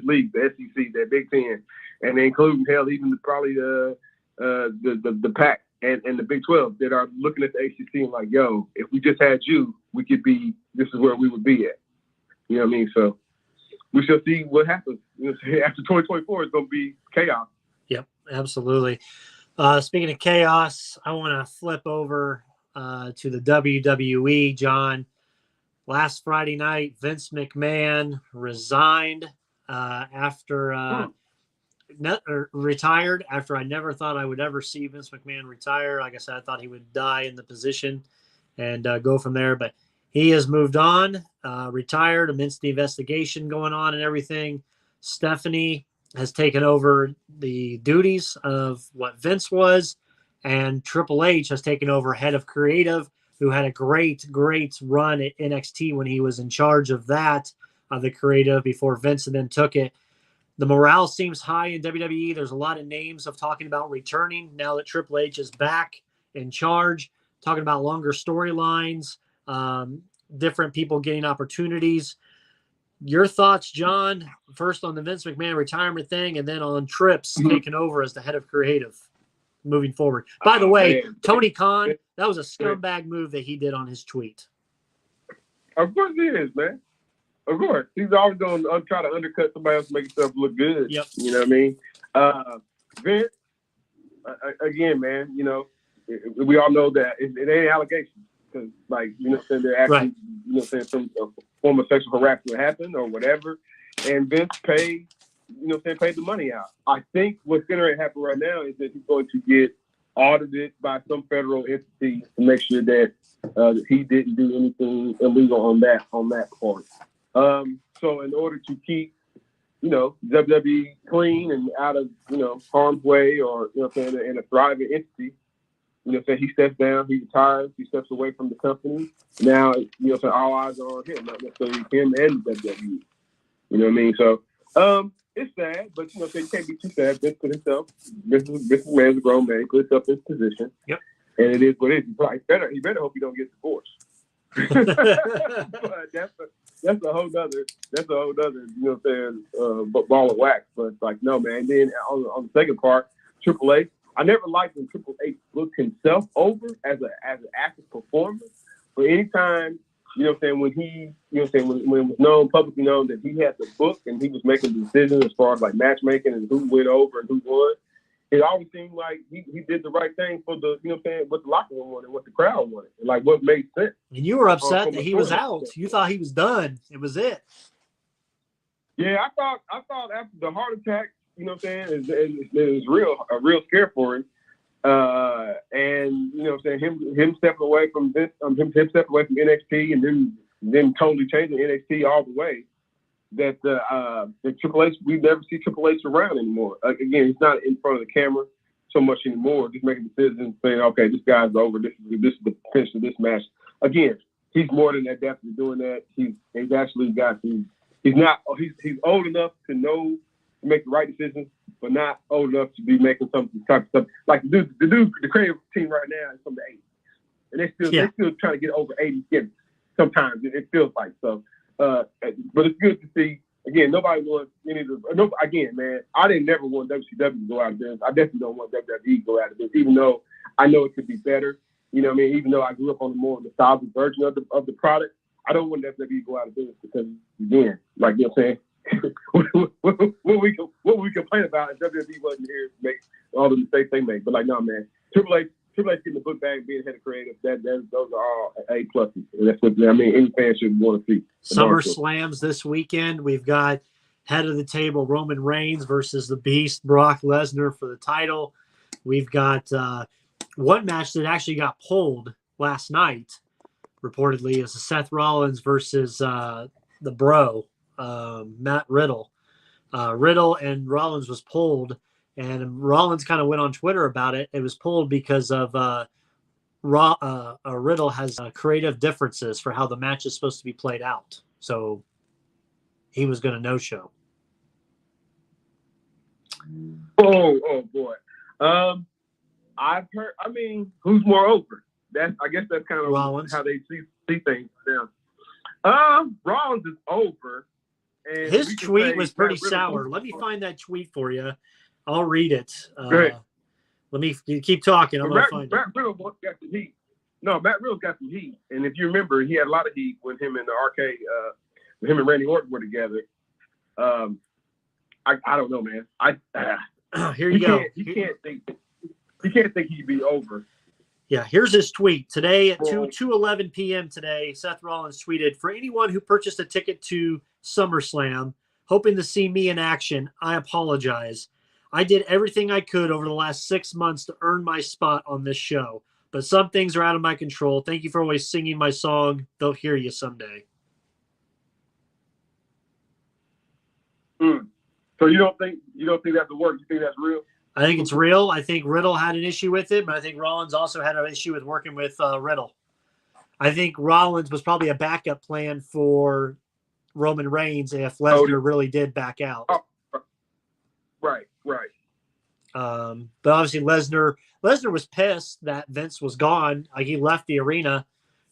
league, the SEC, the Big Ten, and including even probably the Pac and the Big 12, that are looking at the ACC and like, yo, if we just had you, we could be. This is where we would be at. You know what I mean? So we shall see what happens. After 2024, it's going to be chaos. Yep, absolutely. Speaking of chaos, I want to flip over to the WWE, John. Last Friday night, Vince McMahon resigned after retired after I never thought I would ever see Vince McMahon retire. Like I said, I thought he would die in the position and go from there. But he has moved on, retired amidst the investigation going on and everything. Stephanie has taken over the duties of what Vince was, and Triple H has taken over head of creative, who had a great run at NXT when he was in charge of that, of the creative, before Vince and then took it. The morale seems high in WWE. There's a lot of names of talking about returning now that Triple H is back in charge, talking about longer storylines, different people getting opportunities. Your thoughts, John, first on the Vince McMahon retirement thing, and then on Trips taking over as the head of creative moving forward. By the way, Tony Khan, that was a scumbag move that he did on his tweet. Of course he is, man. Of course. He's always going to try to undercut somebody else to make himself look good. Yep. You know what I mean? Vince, again, man, we all know that it ain't allegations. Because, like, they're actually, right. some form of sexual harassment happened or whatever, and Vince paid the money out. I think what's going to happen right now is that he's going to get audited by some federal entity to make sure that he didn't do anything illegal on that part. So in order to keep WWE clean and out of harm's way, or in a thriving entity, he steps down, he retires, he steps away from the company. Now all eyes are on him, not necessarily him and WWE. You know what I mean? So it's sad, but you can't be too sad. Vince put himself. This man's a grown man. He put himself in his position. Yep. And it is what it is. He better hope he don't get divorced. But that's a whole nother ball of wax. But it's like, no, man. Then on the second part, Triple H. I never liked when Triple H looked himself over as an active performer. But anytime, when he, when it was publicly known that he had the book and he was making decisions as far as like matchmaking and who went over and who won, it always seemed like he did the right thing for the, what the locker room wanted, what the crowd wanted, and like what made sense. And you were upset that he was out. You thought he was done. It was it. Yeah, I thought after the heart attack, it was a real scare for him. And him stepping away from this, him stepping away from NXT, and then totally changing NXT all the way. That Triple H, we never see Triple H around anymore. Again, he's not in front of the camera so much anymore. Just making decisions, saying, "Okay, this guy's over. This is the finish of this match." Again, he's more than adept at doing that. He's actually got he's old enough to know to make the right decisions, but not old enough to be making some type of stuff. Like the creative team right now is from the 80s, and they're still trying to get over 80 gimmicks. Sometimes it feels like so. But it's good to see. Again, nobody wants any of the. Again, man, I didn't never want WCW to go out of business. I definitely don't want WWE to go out of business, even though I know it could be better. You know what I mean? Even though I grew up on the more nostalgic version of the product, I don't want WWE to go out of business because, again, like what we complain about if WWE wasn't here to make all the mistakes they make. But like, no, man, Triple H getting the book bag, being head of creative, those are all A pluses. And that's what any fan should want to see. SummerSlams this weekend. We've got head of the table Roman Reigns versus the Beast Brock Lesnar for the title. We've got one match that actually got pulled last night, reportedly, is Seth Rollins versus the Bro, Matt Riddle. Riddle and Rollins was pulled, and Rollins kind of went on Twitter about it. It was pulled because of Riddle has creative differences for how the match is supposed to be played out. So he was going to no-show. Oh boy. I've heard. I mean, who's more over? I guess that's kind of Rollins. How they see things now. Rollins is over. And his tweet was pretty sour. Let me find that tweet for you. I'll read it. Let me keep talking. I'm going to find it. Matt Riddle got some heat. No, Matt Riddle got some heat. And if you remember, he had a lot of heat when him and the arcade, when him and Randy Orton were together. I don't know, man. Here you go. He can't think he'd be over. Yeah, here's his tweet. Today at 2:11 p.m. today, Seth Rollins tweeted, "For anyone who purchased a ticket to SummerSlam, hoping to see me in action, I apologize. I did everything I could over the last 6 months to earn my spot on this show, but some things are out of my control. Thank you for always singing my song. They'll hear you someday." So you don't think that's the work? You think that's real? I think it's real. I think Riddle had an issue with it, but I think Rollins also had an issue with working with Riddle. I think Rollins was probably a backup plan for Roman Reigns if Lesnar really did back out. Oh, right. But obviously Lesnar was pissed that Vince was gone. Like, he left the arena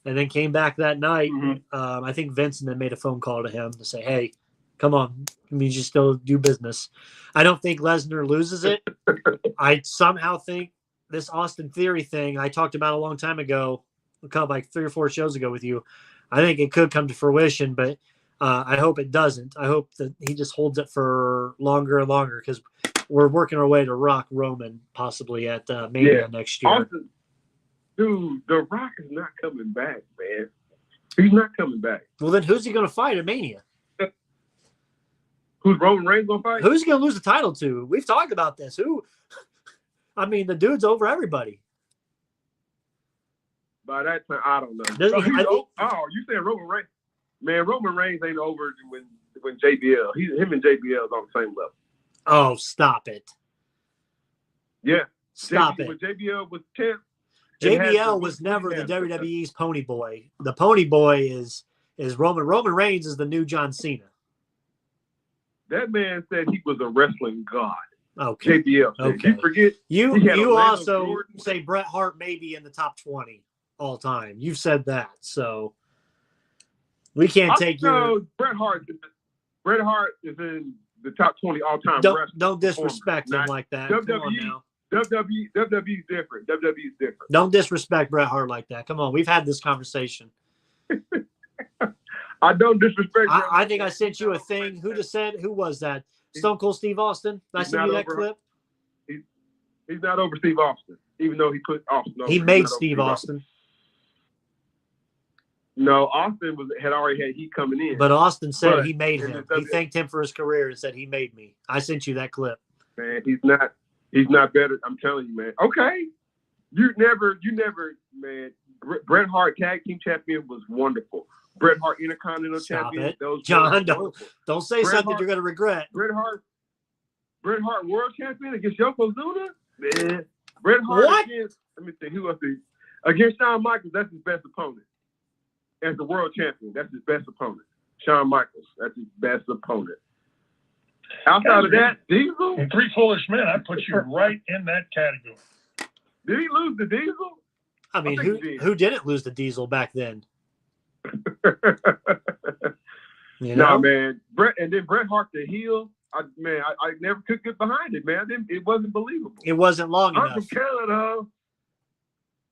and then came back that night. Mm-hmm. I think Vince then made a phone call to him to say, "Hey, come on, it means you still do business." I don't think Lesnar loses it. I somehow think this Austin Theory thing I talked about a long time ago, like 3 or 4 shows ago with you, I think it could come to fruition, but I hope it doesn't. I hope that he just holds it for longer and longer, because we're working our way to Rock Roman possibly at Mania next year. Austin, dude, The Rock is not coming back, man. He's not coming back. Well, then who's he going to fight at Mania? Who's Roman Reigns going to fight? Who's he going to lose the title to? We've talked about this. Who? I mean, the dude's over everybody. By that time, I don't know. You saying Roman Reigns? Man, Roman Reigns ain't over when JBL. Him and JBL is on the same level. Oh, stop it. Yeah. Stop it. When JBL was champ. JBL was never the WWE's pony boy. The pony boy is Roman. Roman Reigns is the new John Cena. That man said he was a wrestling god. Okay. JBL. Okay. You forget. You also say Bret Hart may be in the top 20 all time. You've said that, so we can't take your. Bret Hart is in the top 20 all time. Don't disrespect him like that. WWE is different. WWE is different. Don't disrespect Bret Hart like that. Come on, we've had this conversation. I don't disrespect. I think I sent you a thing. Who was that? Stone Cold Steve Austin. Did I send you that clip? He's not over Steve Austin, even though he put Austin over. He made Steve Austin. No, Austin had already had heat coming in. But Austin said he made him. He thanked him for his career and said he made me. I sent you that clip. Man, he's not better. I'm telling you, man. Okay. You never, man. Bret Hart tag team champion was wonderful. Bret Hart Intercontinental champion. John, don't say something you're going to regret. Bret Hart world champion against Yokozuna? Man. Bret Hart against, let me see, who else? Against Shawn Michaels, that's his best opponent. As the world champion, that's his best opponent. Shawn Michaels, that's his best opponent. Outside of that, Diesel? In Three Foolish Men, I put you right in that category. Did he lose the Diesel? I mean, who didn't lose the Diesel back then? No, man. Bret Hart the heel. I never could get behind it, man. It wasn't believable. It wasn't long enough. I'm from Canada.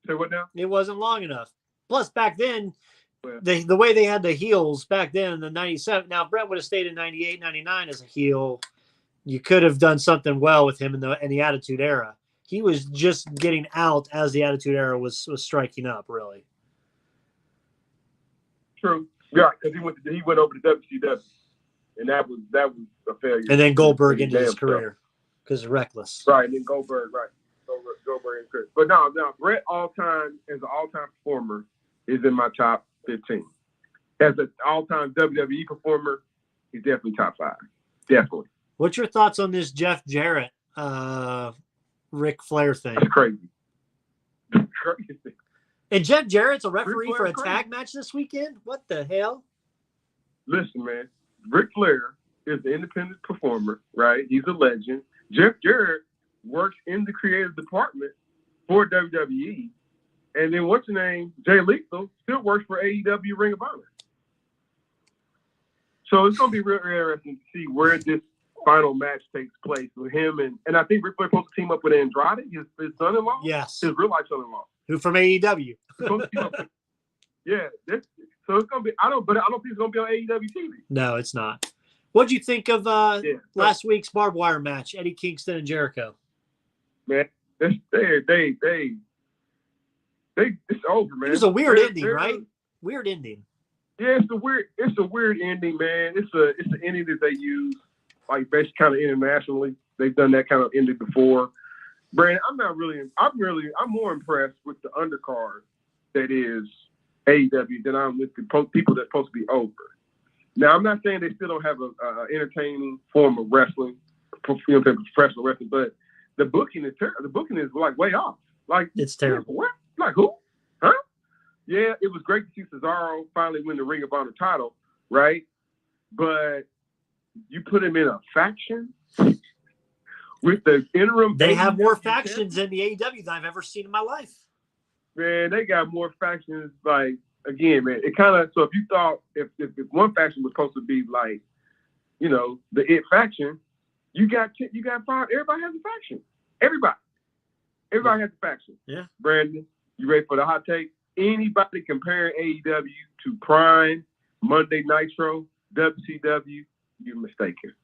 Say what now? It wasn't long enough. Plus, back then, the way they had the heels back then in the 97. Now, Bret would have stayed in 98, 99 as a heel. You could have done something well with him in the Attitude Era. He was just getting out as the Attitude Era was striking up, really. True. Yeah, because he went over to WCW, and that was a failure. And then Goldberg ended his career because reckless. Right, and then Goldberg, right. Goldberg and Chris. But no, Bret as an all-time performer is in my top 15. As an all-time WWE performer, he's definitely top 5. Definitely. What's your thoughts on this Jeff Jarrett, Ric Flair thing? That's crazy. And Jeff Jarrett's a referee for a tag match this weekend? What the hell? Listen, man. Ric Flair is an independent performer, right? He's a legend. Jeff Jarrett works in the creative department for WWE. And then what's your name? Jay Lethal still works for AEW Ring of Honor. So it's going to be real interesting to see where this final match takes place with him. And I think Ric Flair's supposed to team up with Andrade, his son-in-law. Yes. His real-life son-in-law. Who from AEW. Yeah. So it's going to be, I don't think it's going to be on AEW TV. No, it's not. What'd you think of last week's barbed wire match, Eddie Kingston and Jericho? Man, it's over, man. It was a weird ending, right? Weird ending. Yeah, it's a weird ending, man. It's an ending that they use like basically kind of internationally. They've done that kind of ending before. Brandon, I'm more impressed with the undercard that is AEW than I'm with the people that's supposed to be over. Now, I'm not saying they still don't have a entertaining form of wrestling, professional wrestling, but the booking is terrible. The booking is like way off. Like it's terrible. What? Like who? Huh? Yeah, it was great to see Cesaro finally win the Ring of Honor title, right? But you put him in a faction with the interim. They have more factions in the AEW than I've ever seen in my life. Man, they got more factions. Like again, man, it kind of. So if you thought if one faction was supposed to be like, the It faction, you got 5. Everybody has a faction. Everybody has a faction. Yeah. Brandon, you ready for the hot take? Anybody comparing AEW to Prime, Monday Nitro, WCW, you're mistaken.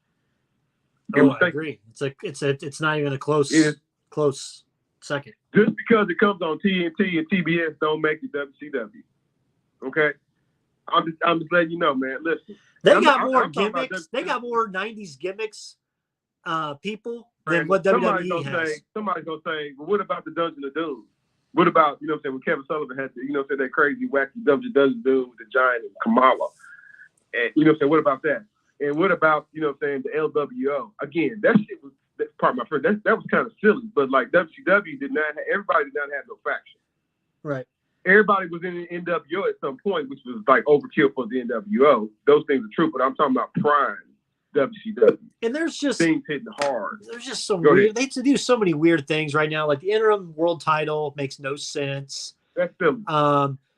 I agree. It's not even a close second. Just because it comes on TNT and TBS don't make it WCW. Okay? I'm just letting you know, man. Listen, They I'm got not- more I'm talking about gimmicks. that- They got more '90s gimmicks, people than Brandon, what somebody's WWE gonna has. say, well, what about the Dungeon of Doom? What about, you know what I'm saying, when Kevin Sullivan had to, you know what I'm saying, that crazy, wacky Dungeon of Doom with the Giant and Kamala? And, you know what I'm saying, what about that? And what about, you know what I'm saying, the LWO? Again, that shit was, that's part of my friend, that was kind of silly, but like WCW did not have, everybody did not have no faction. Right. Everybody was in the NWO at some point, which was like overkill for the NWO. Those things are true, but I'm talking about prime WCW. And there's just Things hitting hard. there's just some Go weird. ahead. They have to do so many weird things right now. Like the interim world title makes no sense. That's silly.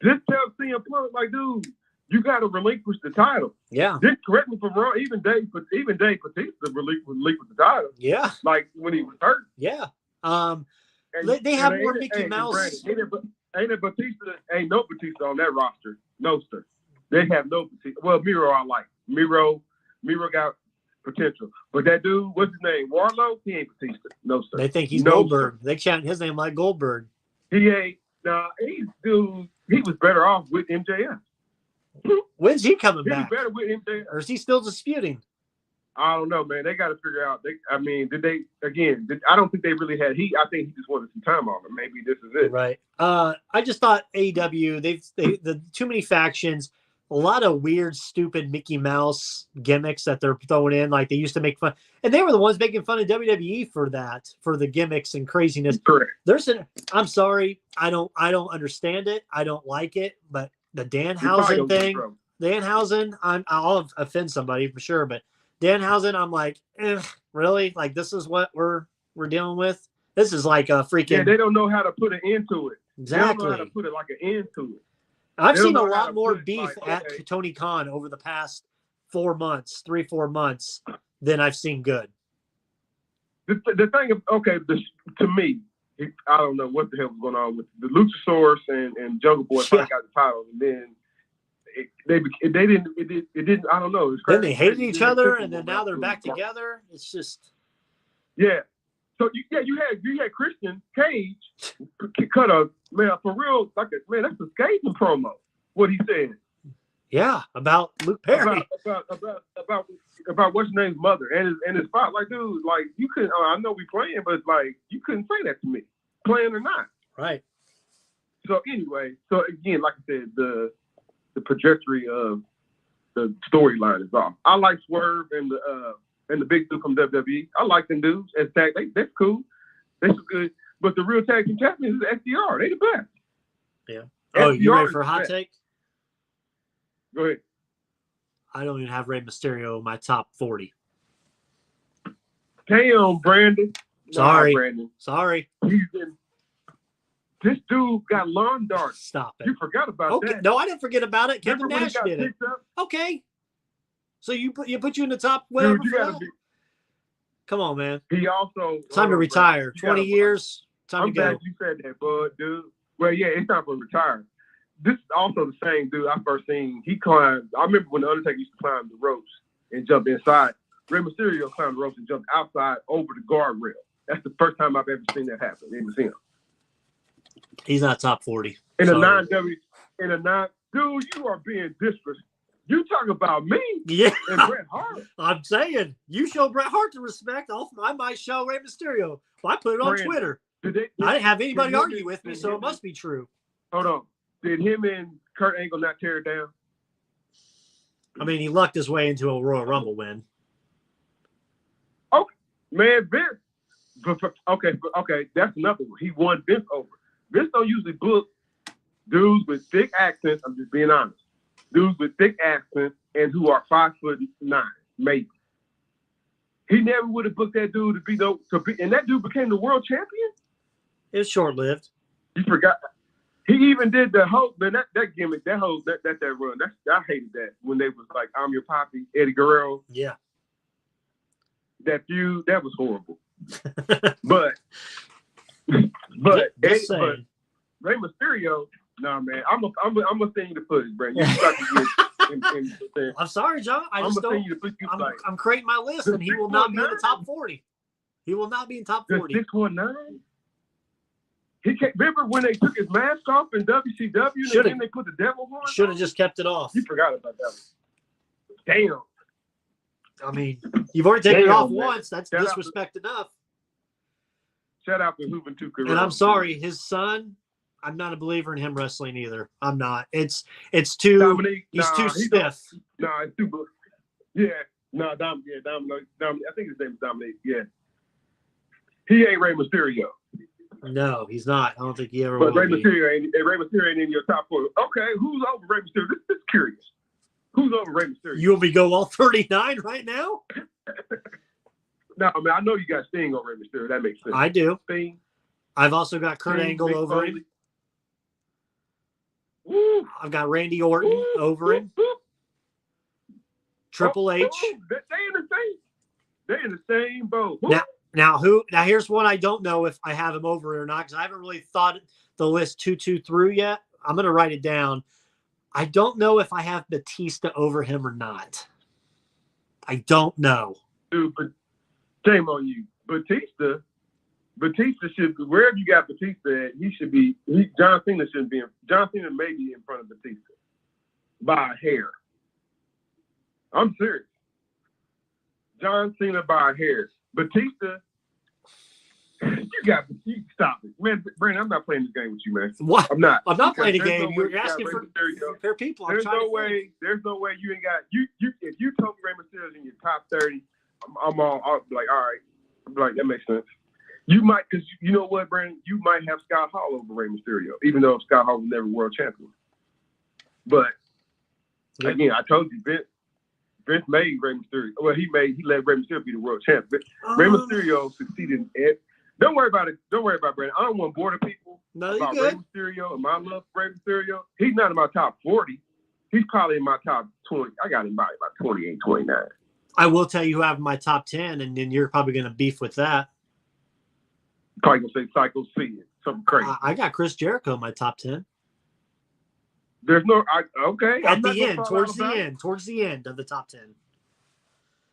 Just tell CM Punk, like, dude, you got to relinquish the title. Yeah. Just correct me if I'm wrong. Even Dave Batista relinquished the title, Yeah. like when he was hurt. Yeah. And, They have and more ain't- Mickey ain't- Mouse. Ain't no Batista on that roster. No, sir. They have no Batista. Well, Miro I like. Miro got potential. But that dude, what's his name? Warlow? He ain't Batista. No, sir. They think he's No, Goldberg. sir. They chant his name like Goldberg. He ain't. Nah, he was better off with MJF. When's he coming He was back? better with MJF. Or is he still disputing? I don't know, man. They got to figure out. I don't think they really had heat. I think he just wanted some time on him. Maybe this is it. Right. I just thought AEW, the too many factions, a lot of weird, stupid Mickey Mouse gimmicks that they're throwing in. Like they used to make fun, and they were the ones making fun of WWE for that, for the gimmicks and craziness. Correct. I'm sorry, I don't understand it. I don't like it, but the You're probably Danhausen gonna get in thing, trouble. Danhausen, I'll offend somebody for sure, but Danhausen, I'm like, really? Like this is what we're dealing with? This is like a freaking Yeah, they don't know how to put an end to it. They don't know exactly. how to put it like an end to it. I've They don't seen a know how lot to more put it beef like, at okay. Tony Khan over the past 4 months, 3-4 months than I've seen good. The thing of to me, I don't know what the hell was going on with the Luchasaurus and Jungle Boy finally got the titles, and then it didn't. I don't know. It's Then crazy. they hated each other, It and then now they're back together. It's just Yeah. So you had Christian Cage cut a man for real like that's a scathing promo. What he said about Luke Perry. about what's his name's mother and his father. Like, dude, like you couldn't. I know we playing, but like you couldn't say that to me, playing or not. Right. So anyway, again, like I said, the trajectory of the storyline is off. I like Swerve and the big dude from WWE. I like them dudes as tag. That's cool. That's good. But the real tag team champions is FDR. They the best. Yeah. Oh, you FDR ready is for a the hot best. take? Go ahead. I don't even have Rey Mysterio in my top 40. Damn, Brandon. Sorry. Nah, Brandon. Sorry. This dude got lawn darts. Stop it. You forgot about Okay. that. No, I didn't forget about it. Kevin Remember when he Nash got did it. picked up? Okay. So you put you in the top whatever. Dude, you for gotta that? be. Come on, man. He also Time to retire. 20 years. Time I'm to go. glad you said that, bud, dude. Well, yeah, it's time for retire. This is also the same dude I first seen. He climbed. I remember when the Undertaker used to climb the ropes and jump inside. Rey Mysterio climbed the ropes and jumped outside over the guardrail. That's the first time I've ever seen that happen. It was him. He's not top 40. In a Sorry. non-W, dude, you are being disrespectful. You talk about me Yeah. and Bret Hart. I'm saying you show Bret Hart the respect. I might show Rey Mysterio. Well, I put it on Brandon, Twitter. I didn't have anybody did argue him- with me, did so it him- must be true. Hold on. Did him and Kurt Angle not tear it down? I mean, he lucked his way into a Royal Rumble win. Man, Vince. Okay, that's another one. He won Vince over. Vince don't usually book dudes with thick accents. I'm just being honest. Dudes with thick accents and who are 5'9", maybe. He never would have booked that dude and that dude became the world champion. It was short lived. You forgot. He even did the whole that gimmick, that run. I hated that when they was like, "I'm your poppy," Eddie Guerrero. Yeah. That feud, that was horrible. but Just saying. Rey Mysterio, nah, man, I'm gonna send you the footage, bro. You got to get. I'm sorry, John. I I'm just gonna don't. send you the footage. I'm creating my list, and he will not be in the top 40. He will not be in top 40. The 619. He can't remember when they took his mask off in WCW and then they put the devil horn. Should have just kept it off. You forgot about that one. Damn. I mean, you've already taken it off man. Once. That's disrespect enough. Shout out to Juventud Guerrero. And I'm sorry, his son. I'm not a believer in him wrestling either. I'm not. It's too. Dominique, he's too stiff. Nah, it's too. Yeah. No, Dominic. I think his name is Dominic. Yeah. He ain't Rey Mysterio. No, he's not. I don't think he ever but will Rey be. Mysterio ain't in your top 4. Okay, who's over Rey Mysterio? This is curious. Who's over Rey Mysterio? You want me to go all 39 right now? No, man, I know you got Sting over Rey Mysterio. That makes sense. I do. Sting. I've also got Kurt Angle over him. Woo. I've got Randy Orton over him. Triple H. They in the same boat. Now here's one I don't know if I have him over or not, because I haven't really thought the list too through yet. I'm gonna write it down. I don't know if I have Batista over him or not. I don't know. Dude, but shame on you. Batista should, wherever you got Batista at, John Cena shouldn't be John Cena may be in front of Batista by a hair. I'm serious. John Cena by a hair. Batista, you stop it. Man, Brandon, I'm not playing this game with you, man. What? I'm not. I'm not playing a game. No You're asking for fair people. There's no way you ain't got you if you told me Rey Mysterio's in your top 30, I'll be like, all right. I'm like, that makes sense. You might, because you know what, Brandon? You might have Scott Hall over Rey Mysterio, even though Scott Hall was never world champion. But again, I told you, Vince made Rey Mysterio. Well, he let Rey Mysterio be the world champion. Rey Mysterio succeeded in it. Don't worry about it. Don't worry about Brandon. I don't want to bore the people about Rey Mysterio and my love for Rey Mysterio. He's not in my top 40. He's probably in my top 20. I got him by about 28, 29. I will tell you who I have in my top 10, and then you're probably going to beef with that. Probably going to say Psycho Sid. Something crazy. I got Chris Jericho in my top 10. There's no okay. At the end, towards the end of the top 10.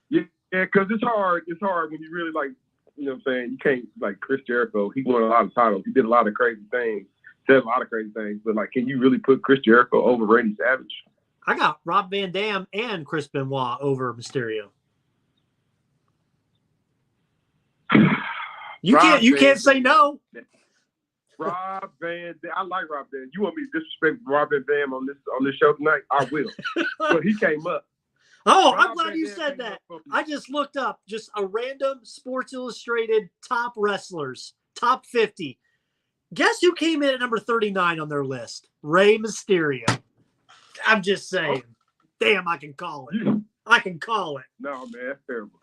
Yeah, because it's hard. It's hard when you really like, you know what I'm saying? You can't, like, Chris Jericho, he won a lot of titles. He did a lot of crazy things, said a lot of crazy things. But, like, can you really put Chris Jericho over Randy Savage? I got Rob Van Dam and Chris Benoit over Mysterio. You can't say no. Rob Van Dam. I like Rob Van Dam. You want me to disrespect Rob Van Dam on this show tonight? I will. But he came up. Oh, I'm glad you said that. I just looked up just a random Sports Illustrated top wrestlers, top 50. Guess who came in at number 39 on their list? Rey Mysterio. I'm just saying. Damn, I can call it. I can call it. No, man, that's terrible.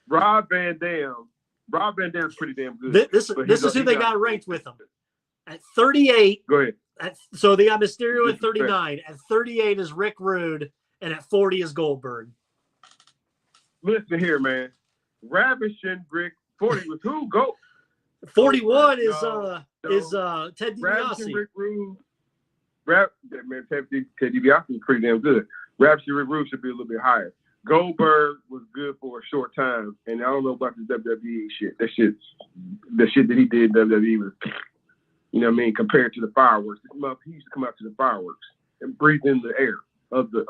Rob Van Dam's pretty damn good. This is who they got ranked with them. At 38. Go ahead. So they got Mysterio at 39. At 38 is Rick Rude. And at 40 is Goldberg. Listen here, man. Ravishing Rick. 40 was who? Go. 41 is Ted DiBiase. Ravishing Rick Rude. Man, Ted DiBiase is pretty damn good. Ravishing Rick Rude should be a little bit higher. Goldberg was good for a short time, and I don't know about the WWE shit. The shit that he did in WWE was, you know what I mean, compared to the fireworks. He used to come out to the fireworks and breathe in the air of the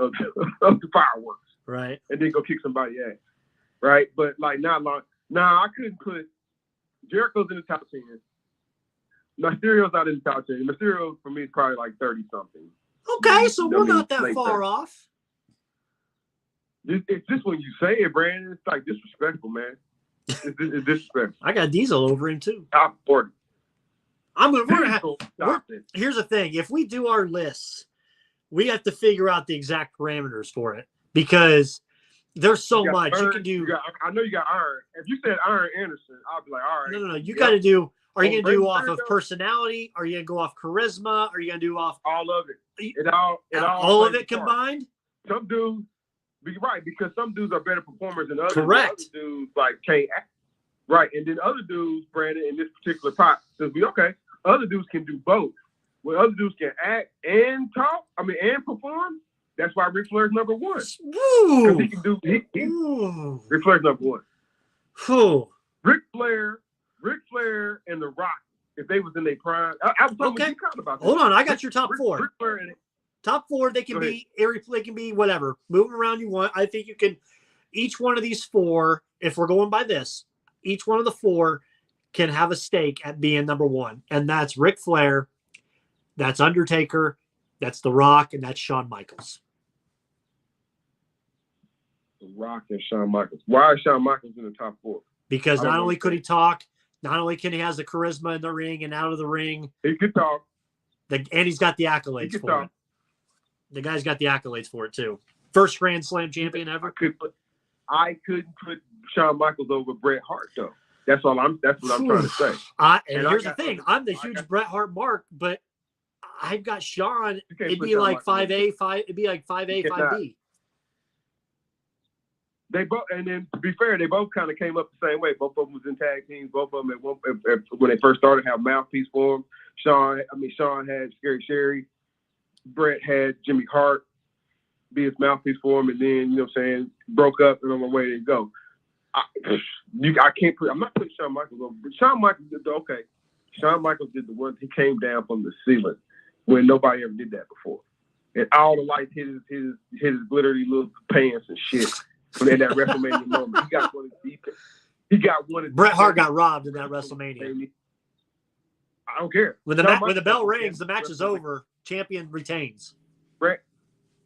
fireworks, right? And then go kick somebody's ass, right? But like not long. Nah, I couldn't put Jericho's in the top 10. Mysterio's not in the top 10. Mysterio for me is probably like 30 something. Okay, so we're not that far off. It's just when you say it, Brandon, it's like disrespectful, man. It's disrespectful. I got Diesel over him too. Top 40. Here's the thing: if we do our lists, we have to figure out the exact parameters for it because there's so much you can do. I know you got Iron. If you said Iron Anderson, I'll be like, all right. No. You got to do. Are you going to do off of personality? Are you going to go off charisma? Are you going to do off all of it? All of it combined? Some dudes, be right, because some dudes are better performers than others. Correct. Other dudes like can't act. Right, and then other dudes, Brandon, in this particular pot, says, okay, other dudes can do both. When other dudes can act and talk, and perform, that's why Ric Flair's number one. Because he can do. Ric Flair's number one. Whew. Ric Flair, and The Rock if they was in their prime. I was talking Okay. with G-Con about this. Hold on, I got your top four. Ric Flair and Top four, they can Go be they can be whatever. Moving around you want. I think you can each one of these four, if we're going by this, each one of the four can have a stake at being number one. And that's Ric Flair, that's Undertaker, that's The Rock, and that's Shawn Michaels. The Rock and Shawn Michaels. Why is Shawn Michaels in the top four? Because I don't not only could he understand. talk, not only can he has the charisma in the ring and out of the ring, He could talk. and he's got the He accolades could for talk. it. The guy's got the accolades for it too. First Grand Slam champion ever. I couldn't put Shawn Michaels over Bret Hart though. That's what I'm trying to say. And And I here's got the thing: other- I'm the huge Bret Hart mark, but I've got Shawn. You can't It'd put be Shawn like Michaels 5A, 5. It'd be like 5A, You cannot. 5B. They both, and then to be fair, they both kind of came up the same way. Both of them was in tag teams. Both of them when they first started have mouthpiece for them. Shawn had Scary Sherry. Bret had Jimmy Hart be his mouthpiece for him, and then you know what I'm saying, broke up and on my way to go. I can't put. I'm not putting Shawn Michaels over. But Shawn Michaels did okay. Shawn Michaels did the one. He came down from the ceiling when nobody ever did that before, and all the lights hit his glittery little pants and shit. In that WrestleMania moment, he got one of the deepest. He got one of the Bret Hart deepest- got robbed in that WrestleMania. I don't care. When Shawn the Michaels bell got rings, the match is WrestleMania. over. Champion retains. Brett,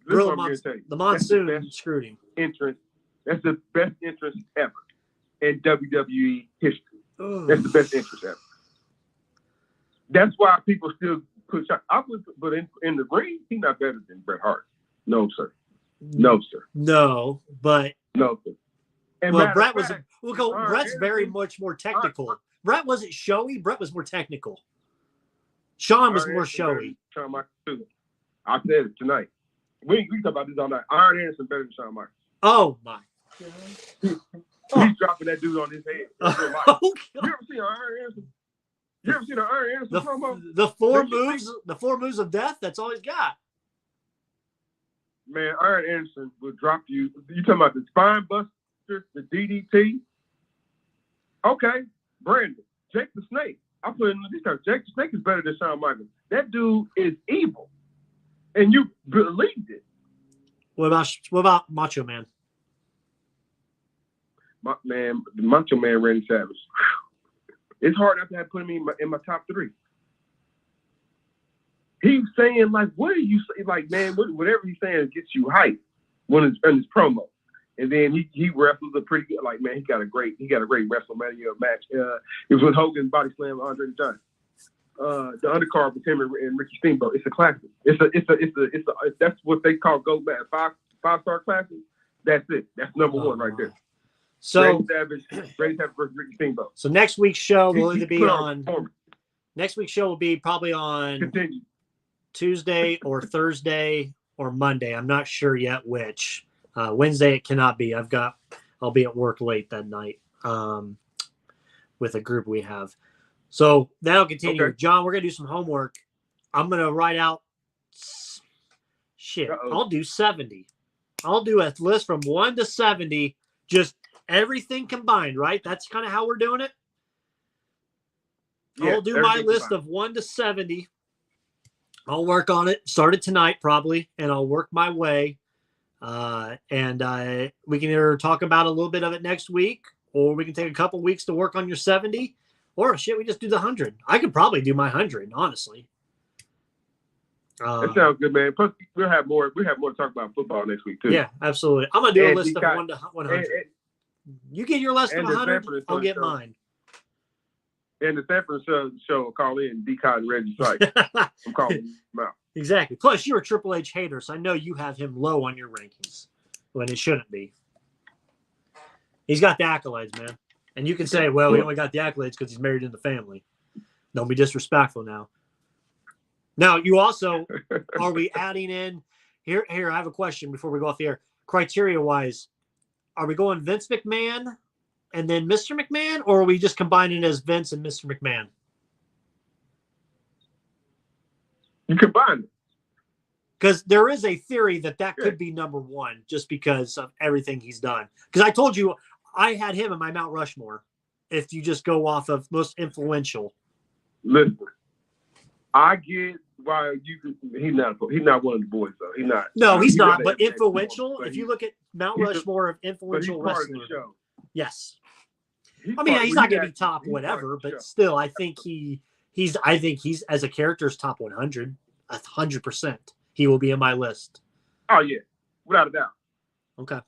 this is Gorilla what I'm here to tell you. The That's the monsoon best screwed him. entrance. That's the best entrance ever in WWE history. Ugh. That's the best entrance ever. That's why people still put Shawn. But in the ring, he's not better than Bret Hart. No, sir. No, sir. No, but No, sir. And well, matter Bret of was. fact, We'll go. Arn Bret's very Anderson- much more technical. Brett wasn't showy. Brett was more technical. Shawn was Iron more Anderson better showy. than Shawn Michaels too. I said it tonight. We talk about this all night. Iron Anderson better than Shawn Michaels. Oh my. He's dropping that dude on his head. in real life. Oh, You ever seen an Iron Anderson? You ever seen an Iron Anderson promo? the four Did you moves. The four moves of death. That's all he's got. Man, Iron Anderson will drop you. You talking about the spine buster, the DDT? Okay, Brandon, Jake the Snake. I put in this time. Jake the Snake is better than Shawn Michaels. That dude is evil, and you believed it. What about Macho Man? The Macho Man, Randy Savage. It's hard not to have put him in my top three. He's saying like, what are you saying? Like, man, whatever he's saying gets you hype when it's in his promo. And then he wrestles a pretty good. Like, man, he got a great WrestleMania match. It was with Hogan body slam Andre the Giant. The undercard with him and Ricky Steamboat. It's a classic. That's what they call gold match. Five-star classic. That's it. That's number one right there. So Randy Savage versus Ricky Steamboat. so next week's show will He either be put on. performance. Next week's show will be probably on Continue. Tuesday or Thursday or Monday. I'm not sure yet which. Wednesday it cannot be. I'll be at work late that night with a group we have. So that'll continue. Okay. John, we're gonna do some homework. I'm gonna write out shit. Uh-oh. I'll do 70. I'll do a list from 1 to 70, just everything combined, right? That's kind of how we're doing it. Yeah, I'll do my everything list combined. of 1 to 70. I'll work on it. Start it tonight, probably, and I'll work my way. And we can either talk about a little bit of it next week, or we can take a couple weeks to work on your 70, or shit, we just do the 100. I could probably do my 100, honestly. That sounds good, man. Plus, we'll have more to talk about football next week too. Yeah, absolutely. I'm gonna do a And list you of got- 1 to 100. And, You get your list of and the 100, Sanford I'll get show. mine. and the Sanford show will call in D-Cod and Reggie Sykes. I'm calling him out. Exactly. Plus, you're a Triple H hater, so I know you have him low on your rankings when it shouldn't be. He's got the accolades, man. And you can say, well, he only got the accolades because he's married in the family. Don't be disrespectful now. Now, you also, are we adding in, here, I have a question before we go off the air. Criteria-wise, are we going Vince McMahon and then Mr. McMahon, or are we just combining it as Vince and Mr. McMahon? You combine it. Because there is a theory that could be number one just because of everything he's done. Because I told you I had him in my Mount Rushmore if you just go off of most influential. Listen, I get why he's not one of the boys though. He's not. No, he's not. gotta But have that influential. form, If you look at Mount he's a- Rushmore of but he's influential part of the wrestlers, show. yes. He's I mean, part- he's well, not going to be actually- top he's part of whatever, the show. but still, I think he's as a character's top 100, 100%. He will be in my list. Oh yeah, without a doubt. Okay.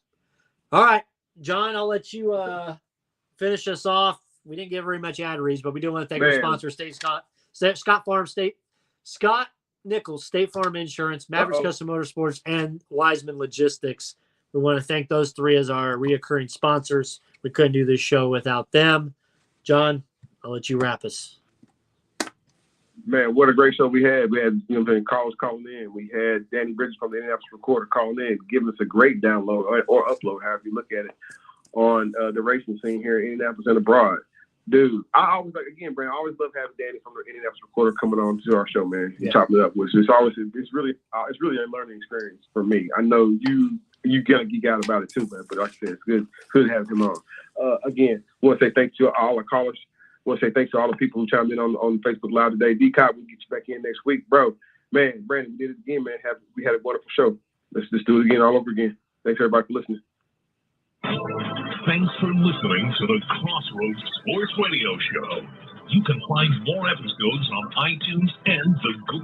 All right, John, I'll let you finish us off. We didn't give very much ad reads, but we do want to thank our Man. sponsor, Scott Nichols, State Farm Insurance, Mavericks Uh-oh. Custom Motorsports, and Wiseman Logistics. We want to thank those three as our reoccurring sponsors. We couldn't do this show without them. John, I'll let you wrap us. Man, what a great show we had. We had, callers calling in. We had Danny Bridges from the Indianapolis Recorder calling in, giving us a great download or upload, however you look at it, on the racing scene here in Indianapolis and abroad. Dude, I always Brandon, I always love having Danny from the Indianapolis Recorder coming on to our show, man. You chop it up with. It's really a learning experience for me. I know you gotta geek out about it too, man. But like I said, it's good to have him on. Again, I want to say thanks to all our callers. I want to say thanks to all the people who chimed in on Facebook Live today. D-Cop, we'll get you back in next week, bro. Man, Brandon, we did it again, man. We had a wonderful show. Let's just do it again all over again. Thanks everybody for listening. Thanks for listening to the Crossroads Sports Radio Show. You can find more episodes on iTunes and the Google